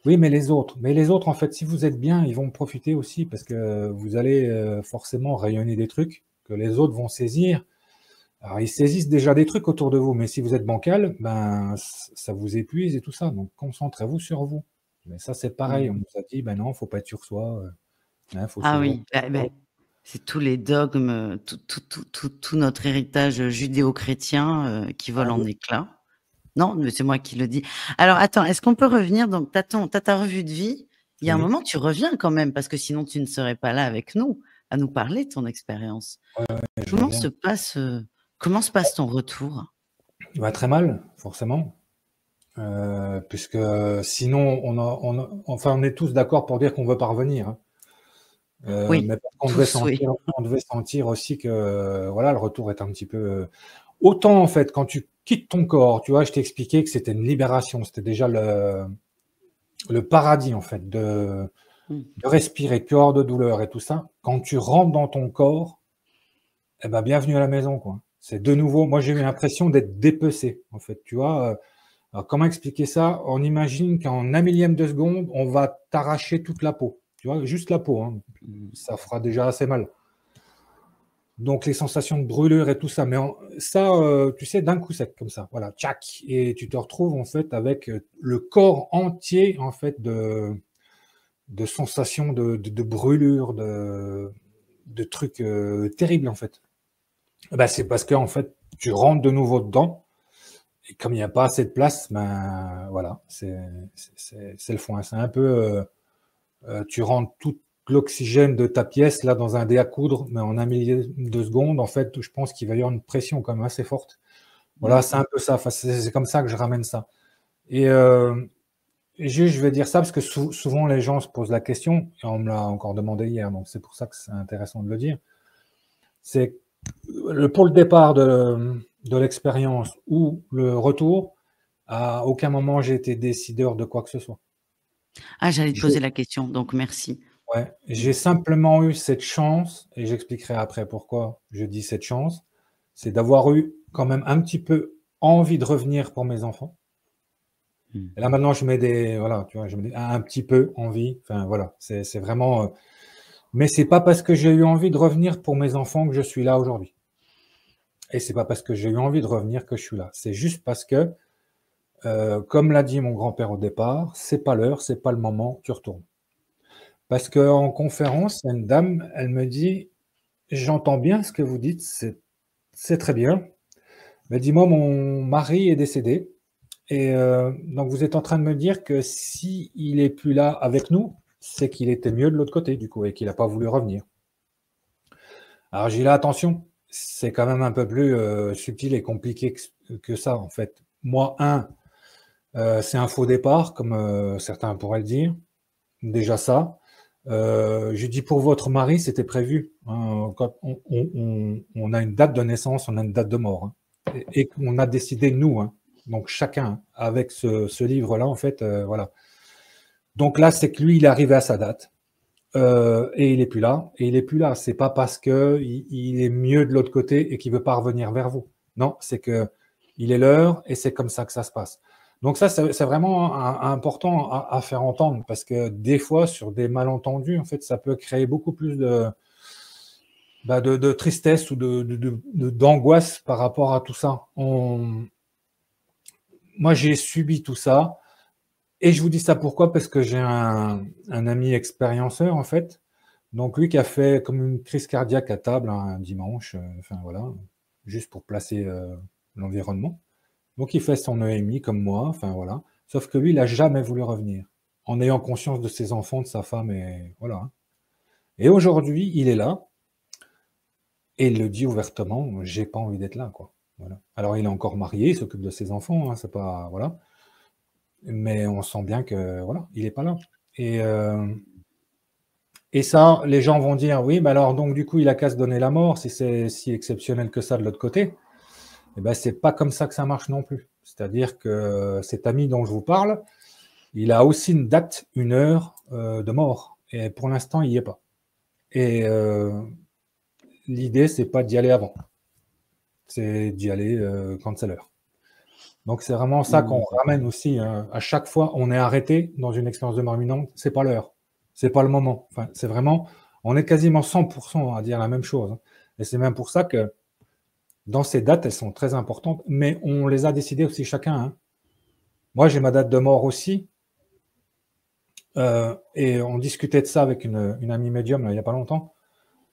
Oui, mais les autres en fait, si vous êtes bien, ils vont profiter aussi parce que vous allez forcément rayonner des trucs que les autres vont saisir. Alors, ils saisissent déjà des trucs autour de vous, mais si vous êtes bancal, ben, ça vous épuise et tout ça. Donc, concentrez-vous sur vous. Mais ça, c'est pareil. On Mmh. nous a dit, ben non, faut pas être sur soi. Hein, faut Ah s'ouvrir. oui, c'est tous les dogmes, tout notre héritage judéo-chrétien, qui Ah vole en oui, éclats. Non, mais c'est moi qui le dis. Alors attends, est-ce qu'on peut revenir donc tu as ta revue de vie. Il y a un oui. moment, tu reviens quand même parce que sinon tu ne serais pas là avec nous, à nous parler de ton expérience. Ouais, je Comment reviens. se passe, comment se passe ton retour? Va très mal, forcément. Puisque sinon, enfin, on est tous d'accord pour dire qu'on veut parvenir, hein. Oui, Mais parce qu'on devait tous, oui. sentir, on devait sentir aussi que voilà, le retour est un petit peu. Autant en fait, quand tu quittes ton corps, tu vois, je t'ai expliqué que c'était une libération, c'était déjà le paradis en fait Mmh. de respirer, plus hors de douleur et tout ça. Quand tu rentres dans ton corps, eh ben bienvenue à la maison quoi. C'est de nouveau. Moi j'ai eu l'impression d'être dépecé en fait. Tu vois. Alors comment expliquer ça? On imagine qu'en un millième de seconde, on va t'arracher toute la peau. Tu vois, juste la peau, hein. Mmh. Ça fera déjà assez mal. Donc les sensations de brûlure et tout ça, mais ça, tu sais, d'un coup sec comme ça, voilà, tchac, et tu te retrouves en fait avec le corps entier en fait de sensations de brûlure, de trucs terribles en fait. Bah, c'est parce que en fait tu rentres de nouveau dedans et comme il n'y a pas assez de place, ben voilà, c'est le foin. C'est un peu tu rentres tout l'oxygène de ta pièce là dans un dé à coudre, mais en un millième de seconde, en fait, je pense qu'il va y avoir une pression quand même assez forte. Voilà, Mmh. c'est un peu ça. Enfin, c'est comme ça que je ramène ça. Et, juste, je vais dire ça parce que souvent les gens se posent la question, et on me l'a encore demandé hier, donc c'est pour ça que c'est intéressant de le dire. C'est pour le départ de l'expérience ou le retour, à aucun moment j'ai été décideur de quoi que ce soit. Ah, j'allais te poser la question, donc merci. Ouais, Mmh. j'ai simplement eu cette chance, et j'expliquerai après pourquoi je dis cette chance, c'est d'avoir eu quand même un petit peu envie de revenir pour mes enfants. Mmh. Et là maintenant je mets des, voilà, tu vois, je mets un petit peu envie, enfin voilà, c'est vraiment, mais c'est pas parce que j'ai eu envie de revenir pour mes enfants que je suis là aujourd'hui. Et c'est pas parce que j'ai eu envie de revenir que je suis là. C'est juste parce que, comme l'a dit mon grand-père au départ, c'est pas l'heure, c'est pas le moment, tu retournes. Parce qu'en conférence, il y a une dame, elle me dit: «J'entends bien ce que vous dites, c'est très bien, mais dis-moi, mon mari est décédé et donc vous êtes en train de me dire que s'il est plus là avec nous, c'est qu'il était mieux de l'autre côté du coup et qu'il a pas voulu revenir». Alors j'ai dit: «Là, attention, c'est quand même un peu plus, subtil et compliqué que ça en fait. Moi, C'est un faux départ, comme certains pourraient le dire. Déjà ça. Je dis pour votre mari, c'était prévu, hein. Quand on a une date de naissance, on a une date de mort, hein. Et qu'on a décidé, nous, hein, donc chacun, avec ce livre-là, en fait, voilà. Donc là, c'est que lui, il est arrivé à sa date. Et il est plus là. Et il est plus là. C'est pas parce que il est mieux de l'autre côté et qu'il veut pas revenir vers vous. Non, c'est que il est l'heure et c'est comme ça que ça se passe. Donc ça, c'est vraiment important à faire entendre parce que des fois, sur des malentendus, en fait, ça peut créer beaucoup plus de tristesse ou d'angoisse par rapport à tout ça. Moi, j'ai subi tout ça. Et je vous dis ça pourquoi? Parce que j'ai un ami expérienceur, en fait. Donc, lui qui a fait comme une crise cardiaque à table un dimanche, enfin voilà, juste pour placer l'environnement. Donc, il fait son EMI comme moi, enfin voilà. Sauf que lui, il n'a jamais voulu revenir, en ayant conscience de ses enfants, de sa femme, et voilà. Et aujourd'hui, il est là, et il le dit ouvertement, j'ai pas envie d'être là, quoi. Voilà. Alors, il est encore marié, il s'occupe de ses enfants, hein, c'est pas, voilà. Mais on sent bien que, voilà, il est pas là. Et ça, les gens vont dire, oui, mais alors, donc, du coup, il a qu'à se donner la mort, si c'est si exceptionnel que ça de l'autre côté. Eh ben, c'est pas comme ça que ça marche non plus. C'est-à-dire que cet ami dont je vous parle, il a aussi une date, une heure de mort. Et pour l'instant, il n'y est pas. Et l'idée, c'est pas d'y aller avant. C'est d'y aller quand c'est l'heure. Donc, c'est vraiment ça qu'on ramène aussi, hein. À chaque fois, on est arrêté dans une expérience de mort imminente, c'est pas l'heure. C'est pas le moment. Enfin, c'est vraiment, on est quasiment 100% à dire la même chose, hein. Et c'est même pour ça que dans ces dates, elles sont très importantes, mais on les a décidées aussi chacun, hein. Moi, j'ai ma date de mort aussi, et on discutait de ça avec une amie médium là, il n'y a pas longtemps.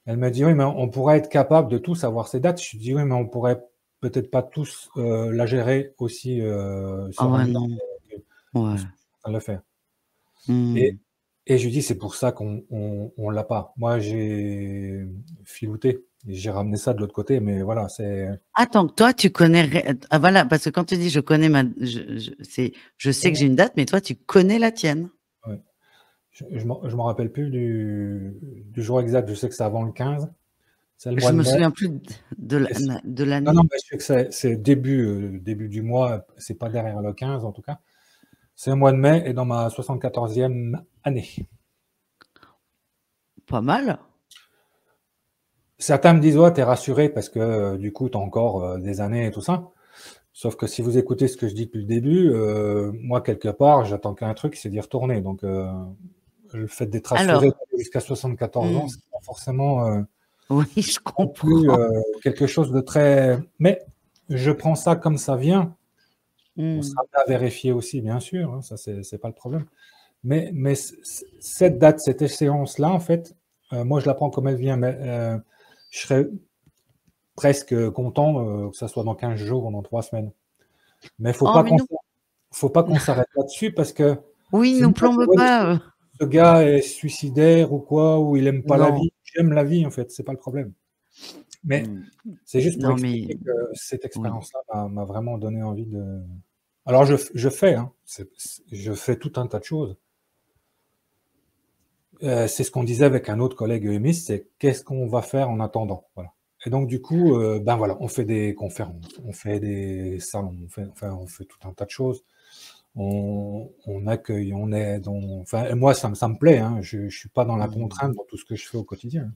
Elle m'a dit, oui, mais on pourrait être capable de tous avoir ces dates. Je dis, oui, mais on pourrait peut-être pas tous la gérer aussi Ah sur la ouais, même date non. que Ouais. ce qu'on est en train de le faire. Et, Hmm. et je lui dis, c'est pour ça qu'on on l'a pas. Moi, j'ai filouté, et j'ai ramené ça de l'autre côté, mais voilà, c'est... Attends, toi, tu connais. Ah, voilà, parce que quand tu dis je connais ma. Je sais que j'ai une date, mais toi, tu connais la tienne. Ouais. Je m'en rappelle plus du jour exact. Je sais que c'est avant le 15. C'est le mois Je de me mai. souviens plus Et c'est- de Non, non, l'année. mais je sais que c'est début du mois. C'est pas derrière le 15 en tout cas. C'est le mois de mai et dans ma 74e année. Pas mal. Certains me disent, ouais, t'es rassuré parce que du coup, t'as encore des années et tout ça. Sauf que si vous écoutez ce que je dis depuis le début, moi, quelque part, j'attends qu'un truc, c'est d'y retourner. Donc, le fait d'être assuré Alors, jusqu'à 74 ans, hmm, c'est pas forcément oui, je non plus comprends. quelque chose de très... Mais je prends ça comme ça vient. On Hmm. sera amené à vérifier aussi, bien sûr, hein, ça, c'est pas le problème. Mais cette date, cette échéance-là, en fait, moi, je la prends comme elle vient. Mais je serais presque content que ça soit dans 15 jours ou dans 3 semaines. Mais Oh, mais nous, faut pas qu'on s'arrête là-dessus parce que oui, nous sinon, on va plombe dire, ouais, pas. ce gars est suicidaire ou quoi, ou il aime pas la Non. vie. J'aime la vie, en fait, c'est pas le problème. Mais Hmm. c'est juste pour Non, mais expliquer que cette oui. expérience-là m'a vraiment donné envie de... Alors, je fais, hein, je fais tout un tas de choses. C'est ce qu'on disait avec un autre collègue EMiste, c'est qu'est-ce qu'on va faire en attendant, voilà. Et donc du coup, ben voilà, on fait des conférences, on fait des salons, on fait tout un tas de choses. On accueille, on aide, enfin, et moi ça me plaît, hein, je suis pas dans la Hmm. contrainte dans tout ce que je fais au quotidien.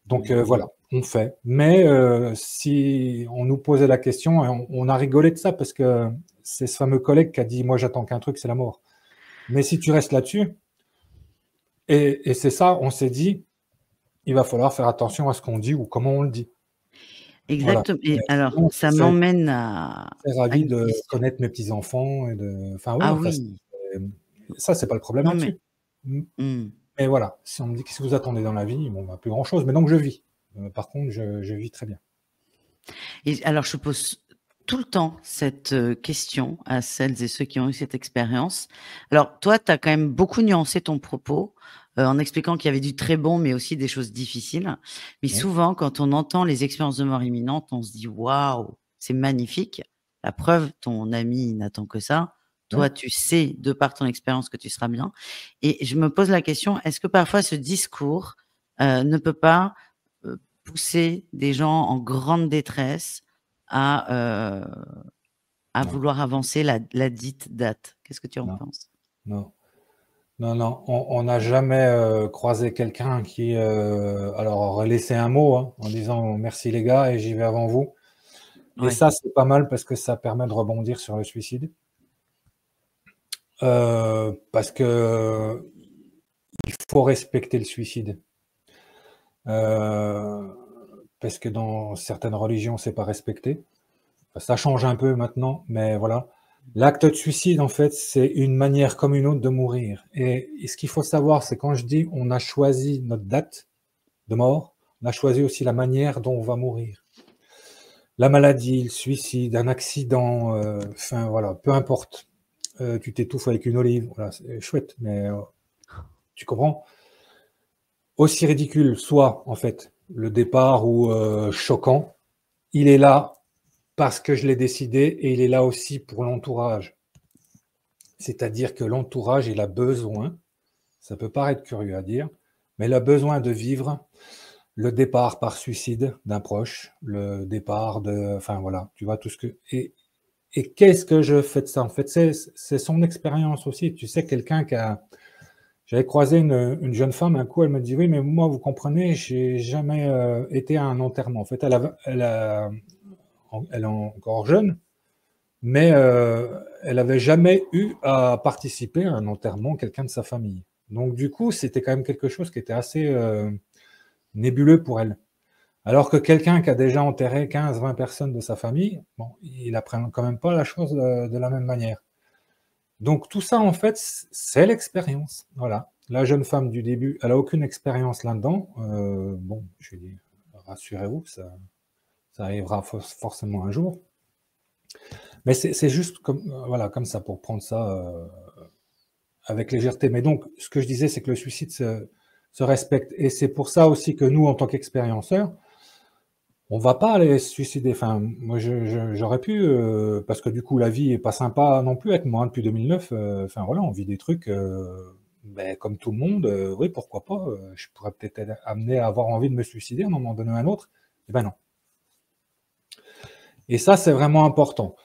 Donc Hmm. voilà, on fait. Mais si on nous posait la question, et on a rigolé de ça parce que c'est ce fameux collègue qui a dit, moi j'attends qu'un truc, c'est la mort. Mais si tu restes là-dessus, et c'est ça, on s'est dit, il va falloir faire attention à ce qu'on dit ou comment on le dit. Voilà. Exactement. Mais Et alors, sinon, ça m'emmène à, très à ravi une de question. connaître mes petits-enfants et de, enfin Ah voilà, enfin, oui. ça, c'est pas le problème Non, mais. là-dessus. M Hmm. Mais voilà, si on me dit: «Qu'est-ce que vous attendez dans la vie?» Bon, bah, plus grand-chose, mais donc je vis. Par contre, je vis très bien. Et alors, je pose tout le temps cette question à celles et ceux qui ont eu cette expérience. Alors, toi, tu as quand même beaucoup nuancé ton propos en expliquant qu'il y avait du très bon, mais aussi des choses difficiles. Mais Oui, souvent, quand on entend les expériences de mort imminente, on se dit waouh, c'est magnifique. La preuve, ton ami il n'attend que ça. toi, Ouais. tu sais, de par ton expérience, que tu seras bien. Et je me pose la question, est-ce que parfois ce discours ne peut pas pousser des gens en grande détresse à, à Non, vouloir avancer la dite date? Qu'est-ce que tu en non, penses? non, non, non. On n'a jamais croisé quelqu'un qui alors aurait laissé un mot hein, en disant merci les gars et j'y vais avant vous. Et Ouais, ça, c'est pas mal parce que ça permet de rebondir sur le suicide. Parce que il faut respecter le suicide. Euh, parce que dans certaines religions, c'est pas respecté. Ça change un peu maintenant, mais voilà. L'acte de suicide, en fait, c'est une manière comme une autre de mourir. Et ce qu'il faut savoir, c'est quand je dis on a choisi notre date de mort, on a choisi aussi la manière dont on va mourir. La maladie, le suicide, un accident, enfin voilà, peu importe. Tu t'étouffes avec une olive, voilà, c'est chouette, mais tu comprends? Aussi ridicule soit, en fait, le départ ou choquant, il est là parce que je l'ai décidé et il est là aussi pour l'entourage. C'est-à-dire que l'entourage, il a besoin, ça peut paraître curieux à dire, mais il a besoin de vivre le départ par suicide d'un proche, le départ de, enfin voilà, tu vois tout ce que et qu'est-ce que je fais de ça en fait, c'est son expérience aussi. Tu sais, quelqu'un qui a, j'avais croisé une jeune femme un coup, elle me dit oui, mais moi vous comprenez, j'ai jamais été à un enterrement. En fait, elle est encore jeune, mais elle avait jamais eu à participer à un enterrement de quelqu'un de sa famille. Donc du coup, c'était quand même quelque chose qui était assez nébuleux pour elle. Alors que quelqu'un qui a déjà enterré 15-20 personnes de sa famille, bon, il apprend quand même pas la chose de la même manière. Donc tout ça, en fait, c'est l'expérience. Voilà. La jeune femme du début, elle a aucune expérience là-dedans. Bon, je lui dis, rassurez-vous, ça arrivera forcément un jour. Mais c'est juste comme, voilà, comme ça, pour prendre ça avec légèreté. Mais donc, ce que je disais, c'est que le suicide se respecte. Et c'est pour ça aussi que nous, en tant qu'expérienceurs, on va pas aller se suicider. Enfin, moi, j'aurais pu, parce que du coup, la vie est pas sympa non plus avec moi hein, depuis 2009. Enfin voilà, on vit des trucs, ben, comme tout le monde. Oui, pourquoi pas. Je pourrais peut-être être amené à avoir envie de me suicider à un moment donné ou à un autre. Eh ben non. Et ça, c'est vraiment important.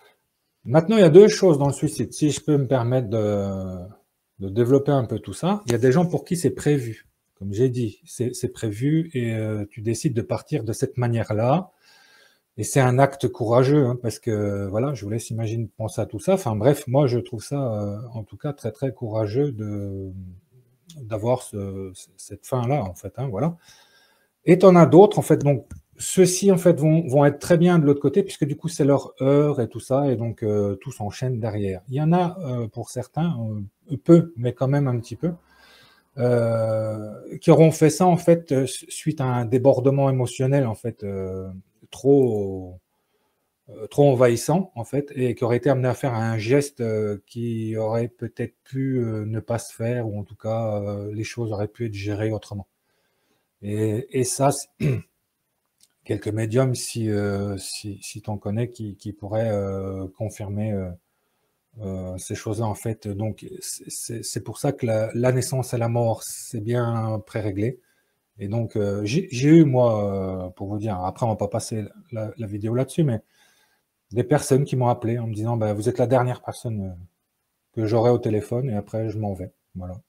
Maintenant, il y a deux choses dans le suicide. Si je peux me permettre de développer un peu tout ça, il y a des gens pour qui c'est prévu. Comme j'ai dit, c'est prévu et tu décides de partir de cette manière-là. Et c'est un acte courageux, hein, parce que voilà, je vous laisse imaginer penser à tout ça. Enfin bref, moi je trouve ça en tout cas très très courageux d'avoir cette fin-là, en fait. Hein, voilà. Et t'en as d'autres, en fait, donc ceux-ci en fait vont être très bien de l'autre côté, puisque du coup c'est leur heure et tout ça, et donc tout s'enchaîne derrière. Il y en a pour certains, peu, mais quand même un petit peu, qui auront fait ça en fait suite à un débordement émotionnel en fait trop trop envahissant en fait, et qui auraient été amenés à faire un geste qui aurait peut-être pu ne pas se faire, ou en tout cas les choses auraient pu être gérées autrement. Et ça, quelques médiums, si tu en connais, qui pourraient confirmer ces choses-là, en fait. Donc, c'est pour ça que la naissance et la mort, c'est bien pré-réglé. Et donc, j'ai eu, moi, pour vous dire, après, on va pas passer la vidéo là-dessus, mais des personnes qui m'ont appelé en me disant, bah, vous êtes la dernière personne que j'aurai au téléphone, et après, je m'en vais. Voilà.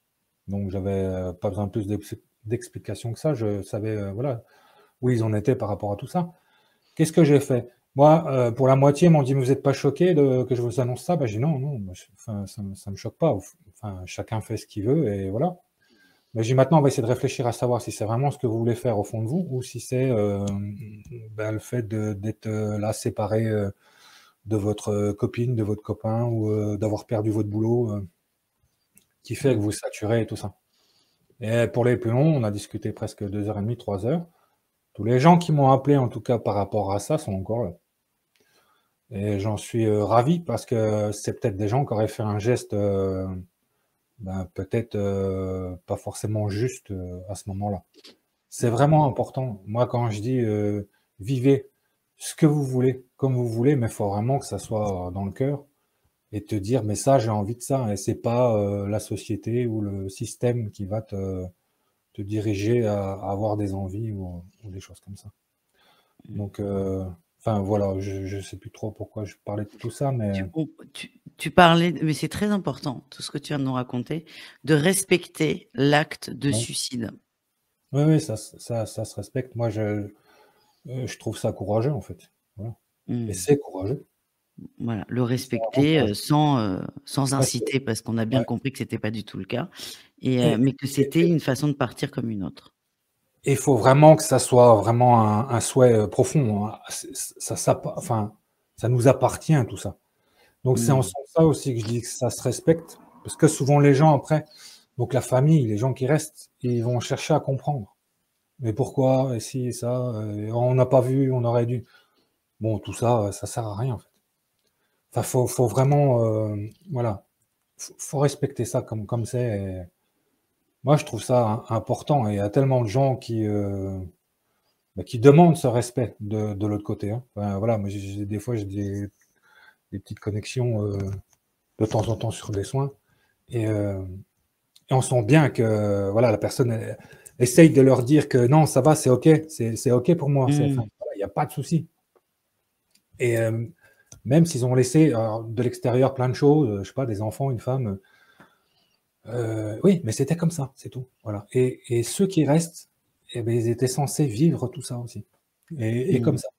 Donc, j'avais pas besoin de plus d'explications que ça. Je savais, voilà, où ils en étaient par rapport à tout ça. Qu'est-ce que j'ai fait? Moi, pour la moitié, ils m'ont dit: «Mais vous êtes pas choqués que je vous annonce ça?» Bah, j'ai dit: «Non, non, moi, enfin, ça me choque pas. Enfin, chacun fait ce qu'il veut et voilà». Mais j'ai dit: «Maintenant, on va essayer de réfléchir à savoir si c'est vraiment ce que vous voulez faire au fond de vous, ou si c'est, ben, le fait d'être, là, séparés, de votre, copine, de votre copain, ou, d'avoir perdu votre boulot, qui fait que Mmh. vous saturez et tout ça». Et pour les plus longs, on a discuté presque 2 heures et demie, 3 heures. Tous les gens qui m'ont appelé, en tout cas, par rapport à ça, sont encore là. Et j'en suis ravi, parce que c'est peut-être des gens qui auraient fait un geste, ben, peut-être pas forcément juste à ce moment-là. C'est vraiment important. Moi, quand je dis vivez ce que vous voulez, comme vous voulez, mais il faut vraiment que ça soit dans le cœur. et te dire, mais ça, j'ai envie de ça, et c'est pas la société ou le système qui va te diriger à avoir des envies ou des choses comme ça. Donc, enfin voilà, je sais plus trop pourquoi je parlais de tout ça, mais Tu parlais, mais c'est très important, tout ce que tu viens de nous raconter, de respecter l'acte de ouais. suicide. Oui, oui, ça se respecte. Moi, je trouve ça courageux, en fait. Voilà. Et Mmh. c'est courageux. Voilà, le C'est vraiment respecter, courageux. sans Parce que, inciter, parce qu'on a bien ouais. compris que c'était pas du tout le cas et Et mais que c'était une façon de partir comme une autre. il faut vraiment que ça soit vraiment un souhait profond, hein. Enfin, ça nous appartient, tout ça. Donc, c'est en Mmh. ce sens-là aussi que je dis que ça se respecte. Parce que souvent, les gens, après, donc la famille, les gens qui restent, ils vont chercher à comprendre. Mais pourquoi? Et si, et ça, on n'a pas vu, on aurait dû. Bon, tout ça, ça sert à rien, en fait. Enfin, faut vraiment, voilà, faut respecter ça comme c'est. Et moi, je trouve ça important. Et il y a tellement de gens qui demandent ce respect de l'autre côté, hein. Enfin, voilà, moi, des fois, j'ai des petites connexions de temps en temps sur des soins. Et, euh, et on sent bien que voilà, la personne essaye de leur dire que non, ça va, c'est OK, c'est OK pour moi. Enfin, Mmh. voilà, il n'y a pas de souci. Et même s'ils ont laissé alors, de l'extérieur plein de choses, je sais pas, des enfants, une femme, oui, mais c'était comme ça, c'est tout. Voilà. Et ceux qui restent, eh ben, ils étaient censés vivre tout ça aussi. Et comme Mmh. ça.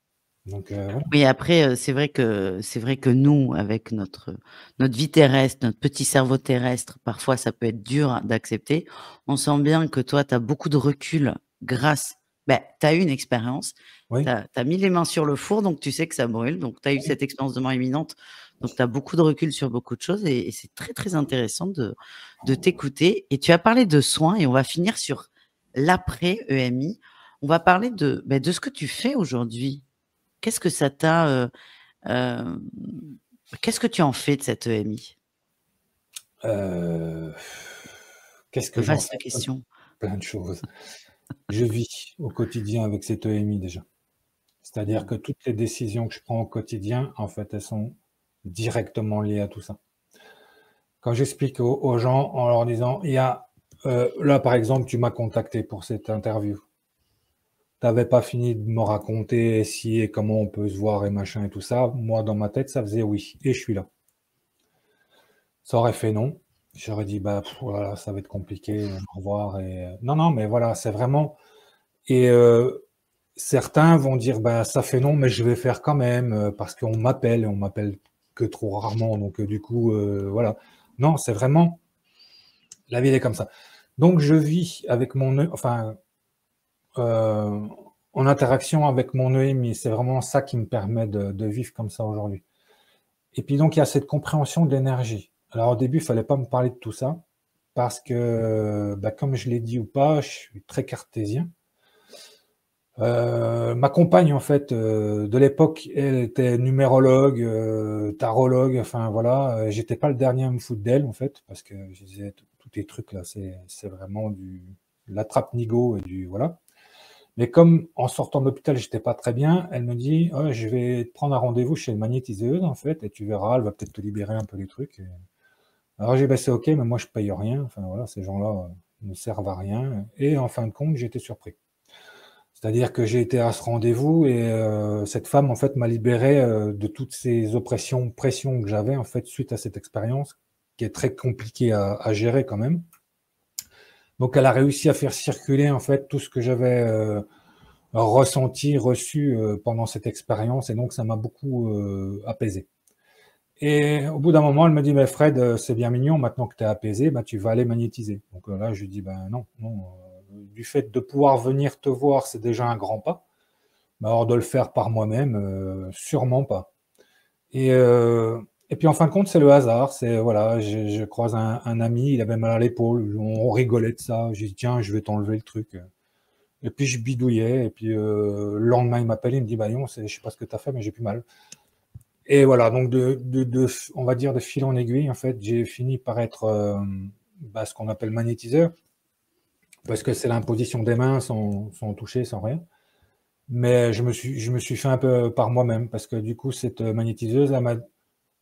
Donc, voilà. Oui, après, c'est vrai que nous, avec notre vie terrestre, notre petit cerveau terrestre, parfois ça peut être dur d'accepter. On sent bien que toi, tu as beaucoup de recul grâce tu as eu une expérience, tu Oui, as mis les mains sur le four, donc tu sais que ça brûle, donc tu as eu oui, cette expérience de mort imminente, donc tu as beaucoup de recul sur beaucoup de choses et c'est très, très intéressant de t'écouter et tu as parlé de soins et on va finir sur l'après EMI. On va parler de ce que tu fais aujourd'hui. Qu'est-ce que ça t'a, hem, qu'est-ce que tu en fais de cette EMI? heu, qu'est-ce que j'en Vaste fais? question. Plein de choses. Je vis au quotidien avec cette EMI déjà. C'est-à-dire Mmh. que toutes les décisions que je prends au quotidien, en fait, elles sont directement liées à tout ça. Quand j'explique aux gens en leur disant: «Il y a, là, par exemple, tu m'as contacté pour cette interview. Tu avais pas fini de me raconter si et comment on peut se voir et machin et tout ça». Moi, dans ma tête, ça faisait oui et je suis là. Ça aurait fait non. J'aurais dit: «Bah, voilà, ça va être compliqué, au revoir» et non, non, mais voilà, c'est vraiment et certains vont dire: «Bah, ça fait non, mais je vais faire quand même, parce qu'on m'appelle et on m'appelle que trop rarement, donc du coup, voilà». Non, c'est vraiment la vie, elle est comme ça. Donc je vis avec mon enfin, heu, en interaction avec mon EMI. C'est vraiment ça qui me permet de vivre comme ça aujourd'hui. Et puis donc il y a cette compréhension de l'énergie. Alors au début, il fallait pas me parler de tout ça parce que, bah, comme je l'ai dit ou pas, je suis très cartésien. Ma compagne en fait, de l'époque, elle était numérologue, tarologue, enfin voilà, j'étais pas le dernier à me foutre d'elle en fait, parce que je disais: «Tous tes trucs là, c'est vraiment de l'attrape-nigo et du voilà». Mais comme en sortant de l'hôpital, j'étais pas très bien, elle me dit: «Ouais, je vais te prendre un rendez-vous chez une magnétiseuse en fait et tu verras, elle va peut-être te libérer un peu les trucs» et alors j'ai dit: «Bah, c'est OK, mais moi je paye rien, enfin voilà, ces gens-là, ne servent à rien» et en fin de compte, j'ai été surpris. C'est-à-dire que j'ai été à ce rendez-vous et cette femme, en fait, m'a libéré, de toutes ces oppressions, pressions que j'avais, en fait, suite à cette expérience, qui est très compliquée à gérer quand même. Donc elle a réussi à faire circuler, en fait, tout ce que j'avais, ressenti, reçu, pendant cette expérience et donc ça m'a beaucoup, apaisé. Et au bout d'un moment, elle me dit: «Mais Fred, c'est bien mignon, maintenant que tu es apaisé, bah, tu vas aller magnétiser». Donc là, je lui dis: «Ben non, non, du fait de pouvoir venir te voir, c'est déjà un grand pas. Mais alors de le faire par moi-même, sûrement pas». Et puis en fin de compte, c'est le hasard, c'est voilà, je croise un ami, il avait mal à l'épaule, on rigolait de ça, j'ai dit: «Tiens, je vais t'enlever le truc», et puis je bidouillais et puis, le lendemain, il m'appelle, il me dit: «Bah, dis donc, je sais pas ce que tu as fait, mais j'ai plus mal». Et voilà, donc on va dire de fil en aiguille, en fait, j'ai fini par être, bah, ce qu'on appelle magnétiseur, parce que c'est l'imposition des mains sans toucher, sans rien. Mais je me suis fait un peu par moi-même parce que du coup, cette magnétiseuse, elle m'a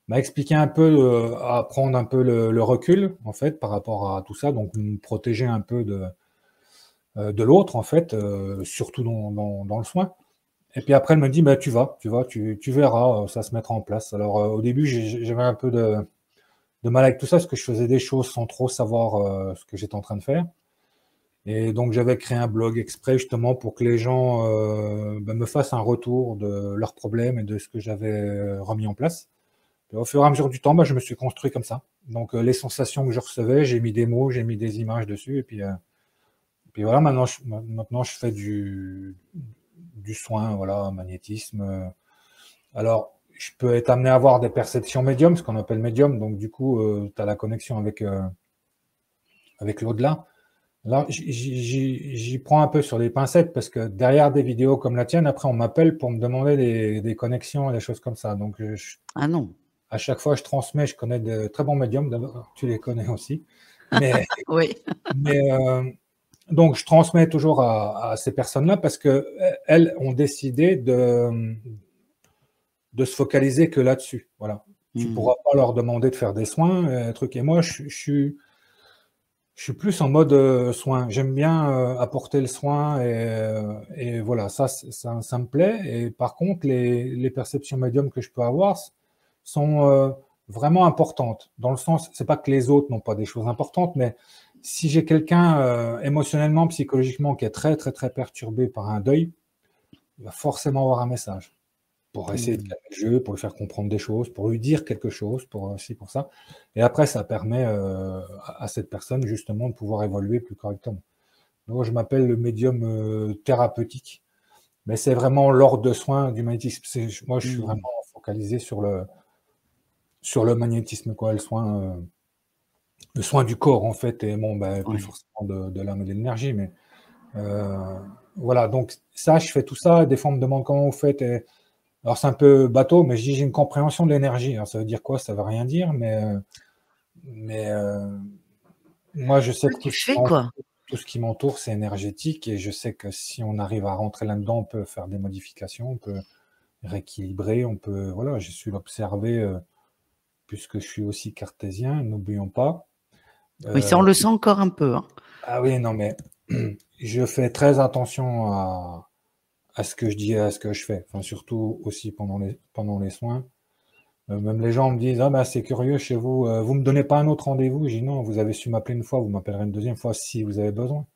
m'a expliqué un peu, à prendre un peu le recul, en fait, par rapport à tout ça, donc me protéger un peu de l'autre, en fait, surtout dans le soin. Et puis après, elle me dit, bah, tu verras, ça se mettra en place. Alors, au début, j'avais un peu de mal avec tout ça, parce que je faisais des choses sans trop savoir ce que j'étais en train de faire. Et donc, j'avais créé un blog exprès justement pour que les gens bah, me fassent un retour de leurs problèmes et de ce que j'avais remis en place. Et au fur et à mesure du temps, bah, je me suis construit comme ça. Donc, les sensations que je recevais, j'ai mis des mots, j'ai mis des images dessus. Et puis voilà, maintenant, je fais du soin, voilà, magnétisme. Alors, je peux être amené à avoir des perceptions médium, ce qu'on appelle médium. Donc, du coup, tu as la connexion avec l'au-delà. Là, j'y prends un peu sur les pincettes parce que derrière des vidéos comme la tienne, après, on m'appelle pour me demander des connexions et des choses comme ça. Donc, Ah non. à chaque fois, je transmets. Je connais de très bons médiums, d'abord, tu les connais aussi. Mais, Oui. mais donc, je transmets toujours à ces personnes-là parce qu'elles ont décidé de se focaliser que là-dessus. Voilà. Tu Mmh. pourras pas leur demander de faire des soins, trucs. Et moi, je suis plus en mode soin. J'aime bien apporter le soin et voilà, ça me plaît. Et par contre, les perceptions médium que je peux avoir sont vraiment importantes. Dans le sens, c'est pas que les autres n'ont pas des choses importantes, mais si j'ai quelqu'un émotionnellement, psychologiquement qui est très très très perturbé par un deuil, il va forcément avoir un message pour essayer de Mmh. calmer le jeu, pour lui faire comprendre des choses, pour lui dire quelque chose, pour ci, pour ça. Et après, ça permet à cette personne justement de pouvoir évoluer plus correctement. Donc, je m'appelle le médium thérapeutique, mais c'est vraiment l'ordre de soins du magnétisme. Moi, je suis vraiment Mmh. focalisé sur le magnétisme, quoi, le soin du corps en fait, et bon, ben, plus Ouais. forcément de l'âme et de l'énergie, mais euh, voilà. Donc ça, je fais tout ça. Des fois, on me demande comment vous faites. Alors c'est un peu bateau, mais je dis j'ai une compréhension de l'énergie. Alors ça veut dire quoi? Ça veut rien dire, mais moi je sais Ouais, que tu fais quoi? tout ce qui m'entoure, c'est énergétique, et je sais que si on arrive à rentrer là-dedans, on peut faire des modifications, on peut rééquilibrer, on peut, voilà, j'ai su l'observer puisque je suis aussi cartésien, n'oublions pas. Oui, ça, on Euh, le sent encore un peu, hein. ah oui, non mais je fais très attention à ce que je dis et à ce que je fais, enfin surtout aussi pendant les soins. Même les gens me disent, ah bah c'est curieux chez vous, vous me donnez pas un autre rendez-vous? J'ai dit non, vous avez su m'appeler une fois, vous m'appellerez une deuxième fois si vous avez besoin.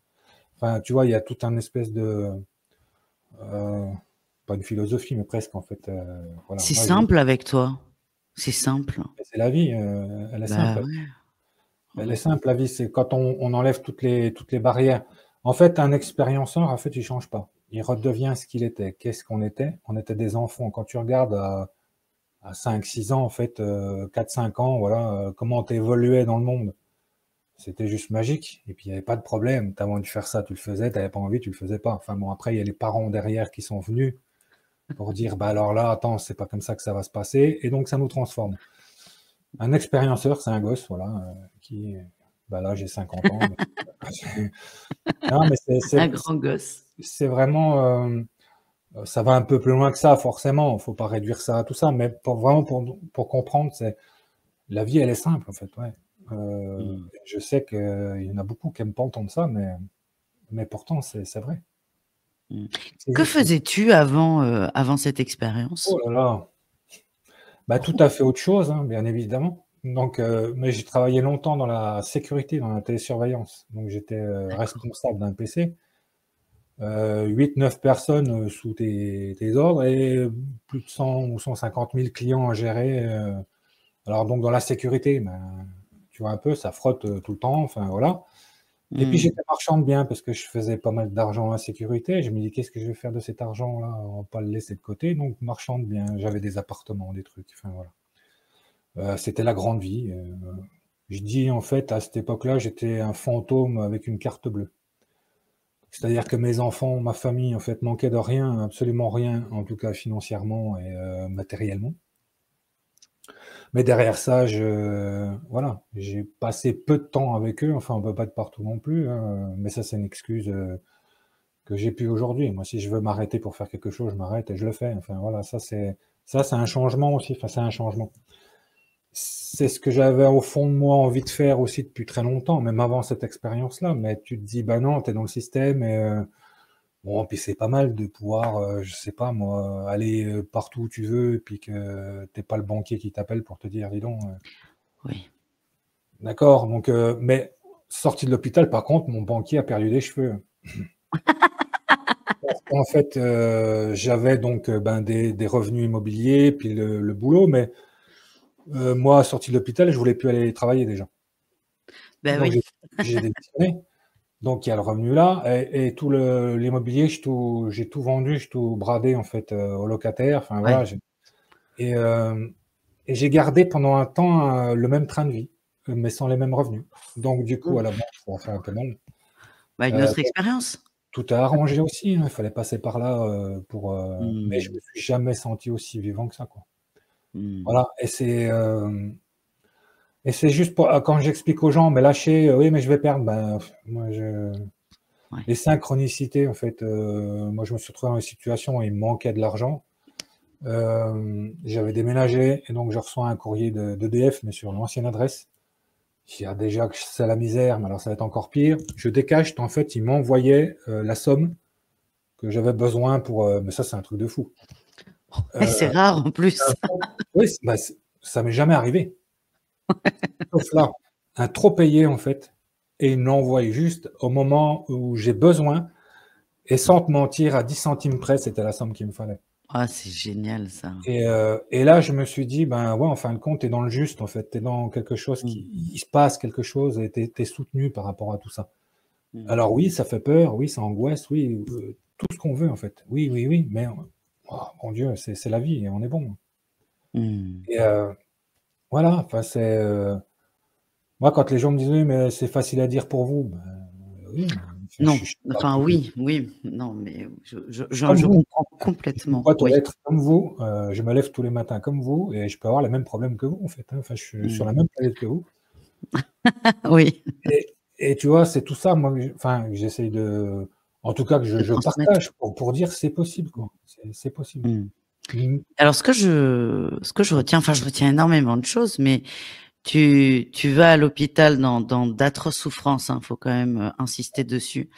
Enfin, tu vois, il y a tout un espèce euh, pas une philosophie, mais presque en fait. Voilà, C'est simple avec toi. C'est simple. c'est la vie, elle est Bah simple. ouais, Elle est ouais. simple, la vie, c'est quand on enlève toutes les barrières. En fait, un expérienceur, en fait, il change pas. Il redevient ce qu'il était. Qu'est-ce qu'on était? On était des enfants. Quand tu regardes à 5, 6 ans, en fait, 4, 5 ans, voilà, comment tu évoluais dans le monde. C'était juste magique. Et puis, il n'y avait pas de problème. Tu avais envie de faire ça, tu le faisais. Tu n'avais pas envie, tu le faisais pas. Enfin bon, après, il y a les parents derrière qui sont venus pour dire, bah alors là, attends, c'est pas comme ça que ça va se passer. Et donc, ça nous transforme. Un expérienceur, c'est un gosse, voilà, qui, bah là, j'ai 50 ans. Non, mais Un grand gosse. c'est vraiment, ça va un peu plus loin que ça, forcément. Il faut pas réduire ça à tout ça, mais vraiment pour comprendre, c'est la vie, elle est simple, en fait, ouais. Mmh. Je sais qu'il y en a beaucoup qui aiment pas entendre ça, mais pourtant, c'est vrai. Mmh. C'est Que juste. faisais-tu avant, avant cette Oh expérience? là là! Bah, tout à fait autre chose, hein, bien évidemment. Donc, mais j'ai travaillé longtemps dans la sécurité, dans la télésurveillance. Donc, j'étais D'accord. responsable d'un PC. 8-9 personnes sous tes ordres et plus de 100 ou 150 000 clients à gérer. Alors donc dans la sécurité, ben, tu vois un peu, ça frotte tout le temps, enfin voilà. Et puis Mmh. j'étais marchand de biens parce que je faisais pas mal d'argent en sécurité. Je me dis qu'est-ce que je vais faire de cet argent-là? On va pas le laisser de côté. Donc marchand de biens, j'avais des appartements, des trucs, enfin voilà. C'était la grande vie. Je dis en fait à cette époque-là, j'étais un fantôme avec une carte bleue. C'est-à-dire que mes enfants, ma famille, en fait, manquaient de rien, absolument rien, en tout cas financièrement et matériellement. Mais derrière ça, voilà, j'ai passé peu de temps avec eux. Enfin, on peut pas être partout non plus, hein, mais ça, c'est une excuse que j'ai plus aujourd'hui. Moi, si je veux m'arrêter pour faire quelque chose, je m'arrête et je le fais. Enfin, voilà, ça, c'est un changement aussi. Enfin, c'est un changement. c'est ce que j'avais au fond de moi envie de faire aussi depuis très longtemps, même avant cette expérience-là. Mais tu te dis, bah non, tu es dans le système et bon, puis c'est pas mal de pouvoir, je sais pas moi, aller partout où tu veux et puis que t'es pas le banquier qui t'appelle pour te dire, dis donc, Oui. d'accord. Donc, mais sorti de l'hôpital, par contre, mon banquier a perdu des cheveux. Parce qu'en fait, j'avais donc ben, des revenus immobiliers, puis le boulot, mais moi, sorti de l'hôpital, je voulais plus aller travailler déjà. Ben Donc oui. j'ai démissionné. Donc il y a le revenu là, et tout l'immobilier, j'ai tout vendu, j'ai tout bradé en fait aux locataires. Enfin Ouais. voilà, et, euh, et j'ai gardé pendant un temps le même train de vie, mais sans les mêmes revenus. Donc du coup, à la Ouf. banque, ça a fait un peu mal. Bah, une Euh, autre expérience. Tout a arrangé aussi, hein, il fallait passer par là mais je me Mmh. suis jamais senti aussi vivant que ça, quoi. Mmh. Voilà, et c'est juste pour, quand j'explique aux gens, mais lâchez, oui, mais je vais perdre. Ben, moi, Ouais. les synchronicités, en fait, moi, je me suis retrouvé dans une situation où il me manquait de l'argent. J'avais déménagé et donc je reçois un courrier d'EDF, mais sur l'ancienne adresse. Il y a déjà que c'est la misère, mais alors ça va être encore pire. Je décache, en fait, ils m'envoyaient la somme que j'avais besoin pour. Mais ça, c'est un truc de fou. Ouais, Euh, c'est rare en un plus. fond- oui, bah, ça m'est jamais arrivé. Sauf là, un trop payé, en fait, et ils me l'envoient juste au moment où j'ai besoin, et sans te mentir, à 10 centimes près, c'était la somme qu'il me fallait. Ah, c'est génial ça. Et là, je me suis dit, ben ouais, en fin de compte, tu es dans le juste, en fait. Tu es dans quelque chose Mmh. il se passe quelque chose et tu es soutenu par rapport à tout ça. Mmh. Alors oui, ça fait peur, oui, ça angoisse, oui, tout ce qu'on veut, en fait. Oui, oui, oui, mais oh, mon Dieu, c'est la vie et on est bon. Mmh. Et voilà, enfin, moi, quand les gens me disent, oui, mais c'est facile à dire pour vous, ben, oui, enfin, Non, je suis pas enfin plus oui, oui, non, mais comme je vous. comprends Je suis une complètement, boîte aux oui. lettres comme vous, je me lève tous les matins comme vous et je peux avoir les mêmes problèmes que vous, en fait, hein. Enfin, je suis sur Mmh. la même planète que vous. Oui, Et tu vois, c'est tout ça, moi, que j'essaye en tout cas, que de je transmettre. partage pour dire: «C'est possible, Mmh. quoi, c'est possible». Mmh. Mmh, Alors ce que je retiens, enfin je retiens énormément de choses, mais tu vas à l'hôpital dans d'atroces souffrances, hein, faut quand même, insister dessus.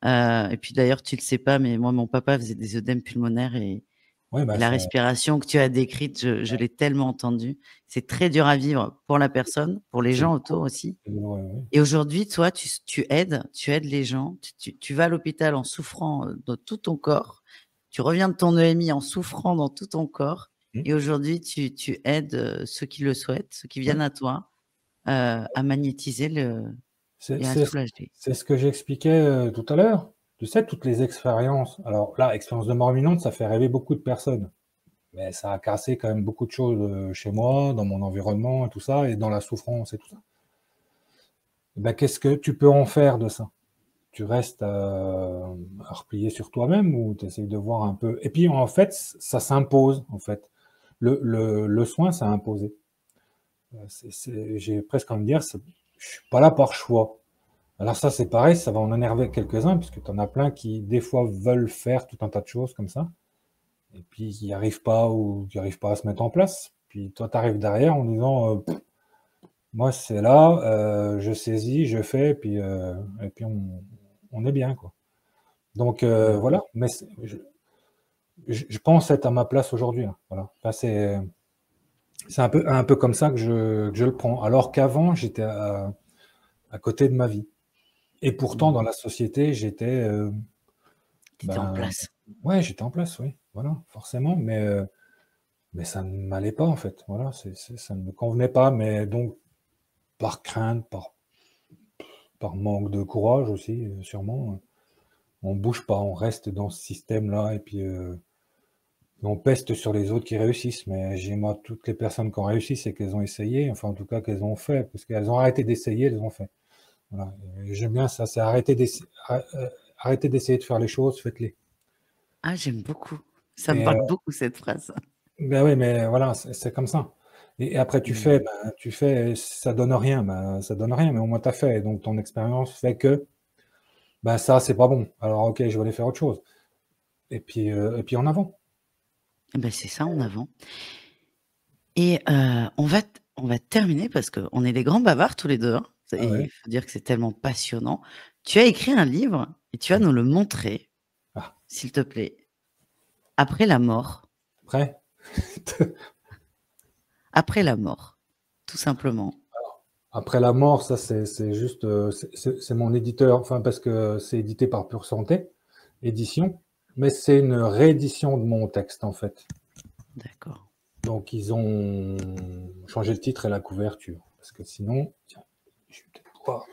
Et puis d'ailleurs tu le sais pas, mais moi mon papa faisait des œdèmes pulmonaires ouais, et bah, la ça respiration que tu as décrite, je l'ai tellement entendue. C'est très dur à vivre pour la personne, pour les c'est gens douloureux, autour aussi. c'est douloureux, oui. Et aujourd'hui, toi, tu aides les gens, tu vas à l'hôpital en souffrant, dans tout ton corps. Tu reviens de ton EMI en souffrant dans tout ton corps Mmh, et aujourd'hui tu aides, ceux qui le souhaitent, ceux qui ouais, viennent à toi, à magnétiser le c'est et à c'est ce soulager. c'est ce que j'expliquais, tout à l'heure. Tu sais, toutes les expériences, alors là, expérience de mort imminente, ça fait rêver beaucoup de personnes, mais ça a cassé quand même beaucoup de choses, chez moi, dans mon environnement et tout ça, et dans la souffrance et tout ça. Bah, qu'est-ce que tu peux en faire de ça? Tu restes, à replier sur toi-même ou tu essayes de voir un peu, et puis, en fait, ça s'impose, en fait. Le soin, c'est imposé. J'ai presque envie de dire, je suis pas là par choix. Alors ça, c'est pareil, ça va en énerver quelques-uns puisque tu en as plein qui, des fois, veulent faire tout un tas de choses comme ça et puis qui n'y arrivent pas ou qui n'arrivent pas à se mettre en place. Puis toi, tu arrives derrière en disant, «Moi, c'est là, je saisis, je fais et puis on est bien, quoi». Donc Mmh. voilà, mais je pense être à ma place aujourd'hui, hein, voilà. Enfin, c'est un peu comme ça que je le prends. Alors qu'avant, j'étais à côté de ma vie et pourtant dans Mmh. la société, j'étais, Tu étais en ben, place. ouais, j'étais en place, oui, voilà, forcément, mais ça ne m'allait pas, en fait, voilà, ça ne me convenait pas, mais donc par crainte, par manque de courage aussi, sûrement, on bouge pas, on reste dans ce système-là et puis, on peste sur les autres qui réussissent, mais moi, toutes les personnes qui ont réussi, c'est qu'elles ont essayé, enfin, en tout cas, qu'elles ont fait, parce qu'elles ont arrêté d'essayer, elles ont fait. Voilà, et j'aime bien ça, c'est arrêter d'essayer de faire les choses, faites-les. Ah, j'aime beaucoup. Ça me Et parle beaucoup cette phrase. ben oui, mais voilà, c'est comme ça. Et après Mmh. tu fais, ça donne rien, ben, ça donne rien, mais au moins tu as fait, donc ton expérience fait que, ben, ça, c'est pas bon. Alors OK, je vais aller faire autre chose et puis en avant. Et bah, c'est ça, en avant. Et on va on va terminer parce qu'on est des grands bavards tous les deux, hein, Ah et ouais? il faut dire que c'est tellement passionnant. Tu as écrit un livre et tu vas nous le montrer, Ah, s'il te plaît. Après la mort. prêt? Après la mort, tout simplement. Après la mort, ça c'est juste, c'est mon éditeur, enfin parce que c'est édité par Pure Santé Édition, mais c'est une réédition de mon texte en fait. D'accord. Donc ils ont changé le titre et la couverture, parce que sinon, tiens, je vais peut-être voir.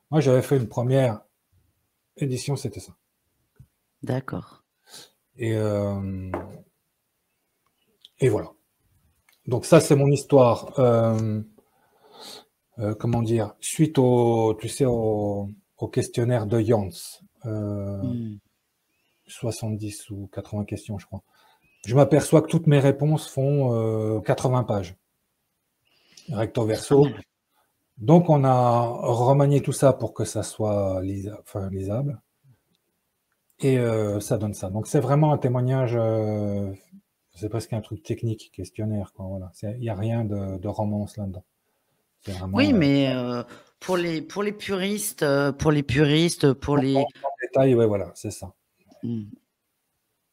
Moi j'avais fait une première édition, c'était ça. D'accord. Et, euh, et voilà. Donc ça c'est mon histoire. Comment dire, suite au, tu sais, au questionnaire de Jans, Mmh. 70 ou 80 questions, je crois. Je m'aperçois que toutes mes réponses font 80 pages, recto C'est pas verso. mal. Donc on a remanié tout ça pour que ça soit lisable. Et ça donne ça. Donc c'est vraiment un témoignage, c'est presque un truc technique, questionnaire, quoi. Voilà. Il n'y a rien de romance là-dedans. C'est Oui, vraiment mais pour les puristes, pour les en détail, ouais, voilà, c'est ça. mmh.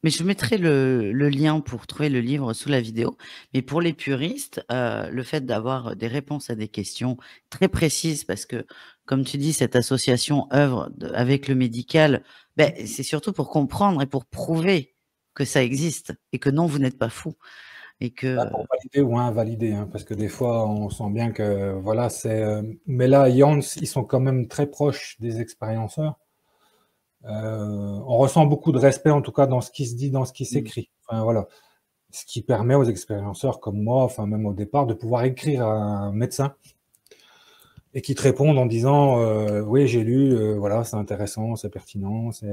Mais je mettrai le lien pour trouver le livre sous la vidéo. Mais pour les puristes, le fait d'avoir des réponses à des questions très précises parce que, comme tu dis, cette association œuvre avec le médical, ben, c'est surtout pour comprendre et pour prouver que ça existe et que non, vous n'êtes pas fou et Là, que pour valider ou invalider, hein, parce que des fois, on sent bien que, voilà, c'est. Mais là, Jans, ils sont quand même très proches des expérienceurs. On ressent beaucoup de respect, en tout cas, dans ce qui se dit, dans ce qui mmh, s'écrit. Enfin, voilà. Ce qui permet aux expérienceurs comme moi, enfin, même au départ, de pouvoir écrire à un médecin et qui te répondent en disant oui, j'ai lu, voilà, c'est intéressant, c'est pertinent, c'est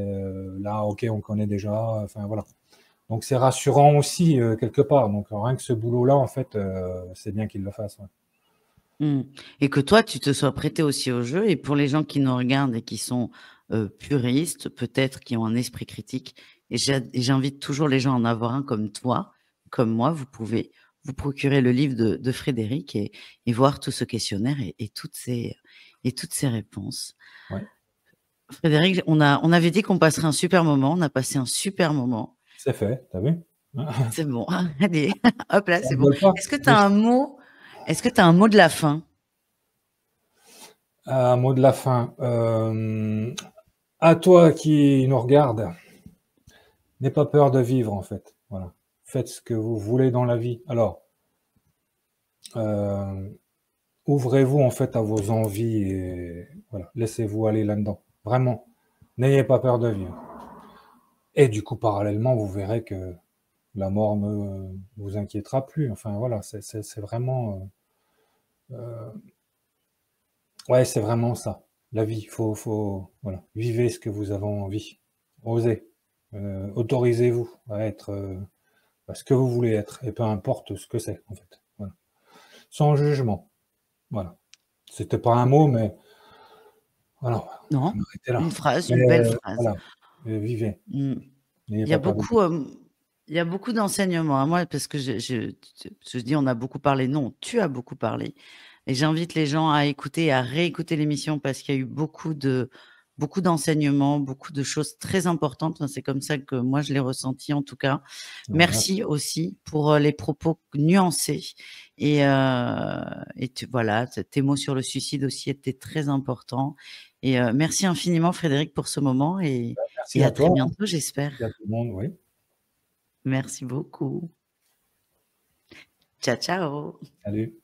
là, ok, on connaît déjà. Enfin, voilà. Donc c'est rassurant aussi quelque part. Donc rien que ce boulot-là, en fait, c'est bien qu'il le fasse. Ouais. mmh et que toi, tu te sois prêté aussi au jeu et pour les gens qui nous regardent et qui sont, puristes, peut-être qui ont un esprit critique et j'invite toujours les gens à en avoir un comme toi, comme moi, vous pouvez vous procurer le livre de Frédéric et voir tout ce questionnaire et toutes ces réponses. Ouais. Frédéric, on avait dit qu'on passerait un super moment, on a passé un super moment. C'est fait, t'as vu? C'est bon, allez, hop là, Ça c'est bon. rigole pas. Est-ce que tu as un mot de la fin? Un mot de la fin. À toi qui nous regarde, n'aie pas peur de vivre en fait. Voilà. Faites ce que vous voulez dans la vie. Alors, euh, ouvrez-vous en fait à vos envies et voilà, laissez-vous aller là-dedans. Vraiment, n'ayez pas peur de vivre. Et du coup, parallèlement, vous verrez que la mort ne vous inquiétera plus. Enfin voilà, c'est vraiment, ouais, c'est vraiment ça. La vie, voilà, vivez ce que vous avez envie. Osez. Autorisez-vous à être ce que vous voulez être, et peu importe ce que c'est, en fait. Voilà. Sans jugement. Voilà. C'était pas un mot, mais voilà, je vais Non, m'arrêter là. une phrase, Mais une belle phrase. voilà, vivez. Mmh. N'ayez Il y a pas peur de beaucoup, vivre. il y a beaucoup d'enseignements, hein. Moi, parce que je dis: «On a beaucoup parlé», non, tu as beaucoup parlé et j'invite les gens à écouter et à réécouter l'émission parce qu'il y a eu beaucoup d'enseignements, beaucoup de choses très importantes. Enfin, c'est comme ça que moi je l'ai ressenti en tout cas. Ouais, merci. Merci aussi pour, les propos nuancés et voilà, tes mots sur le suicide aussi étaient très importants et merci infiniment Frédéric pour ce moment Merci et à à toi, très hein. bientôt Merci à j'espère. tout le monde, oui. Merci beaucoup. Ciao, ciao. Salut.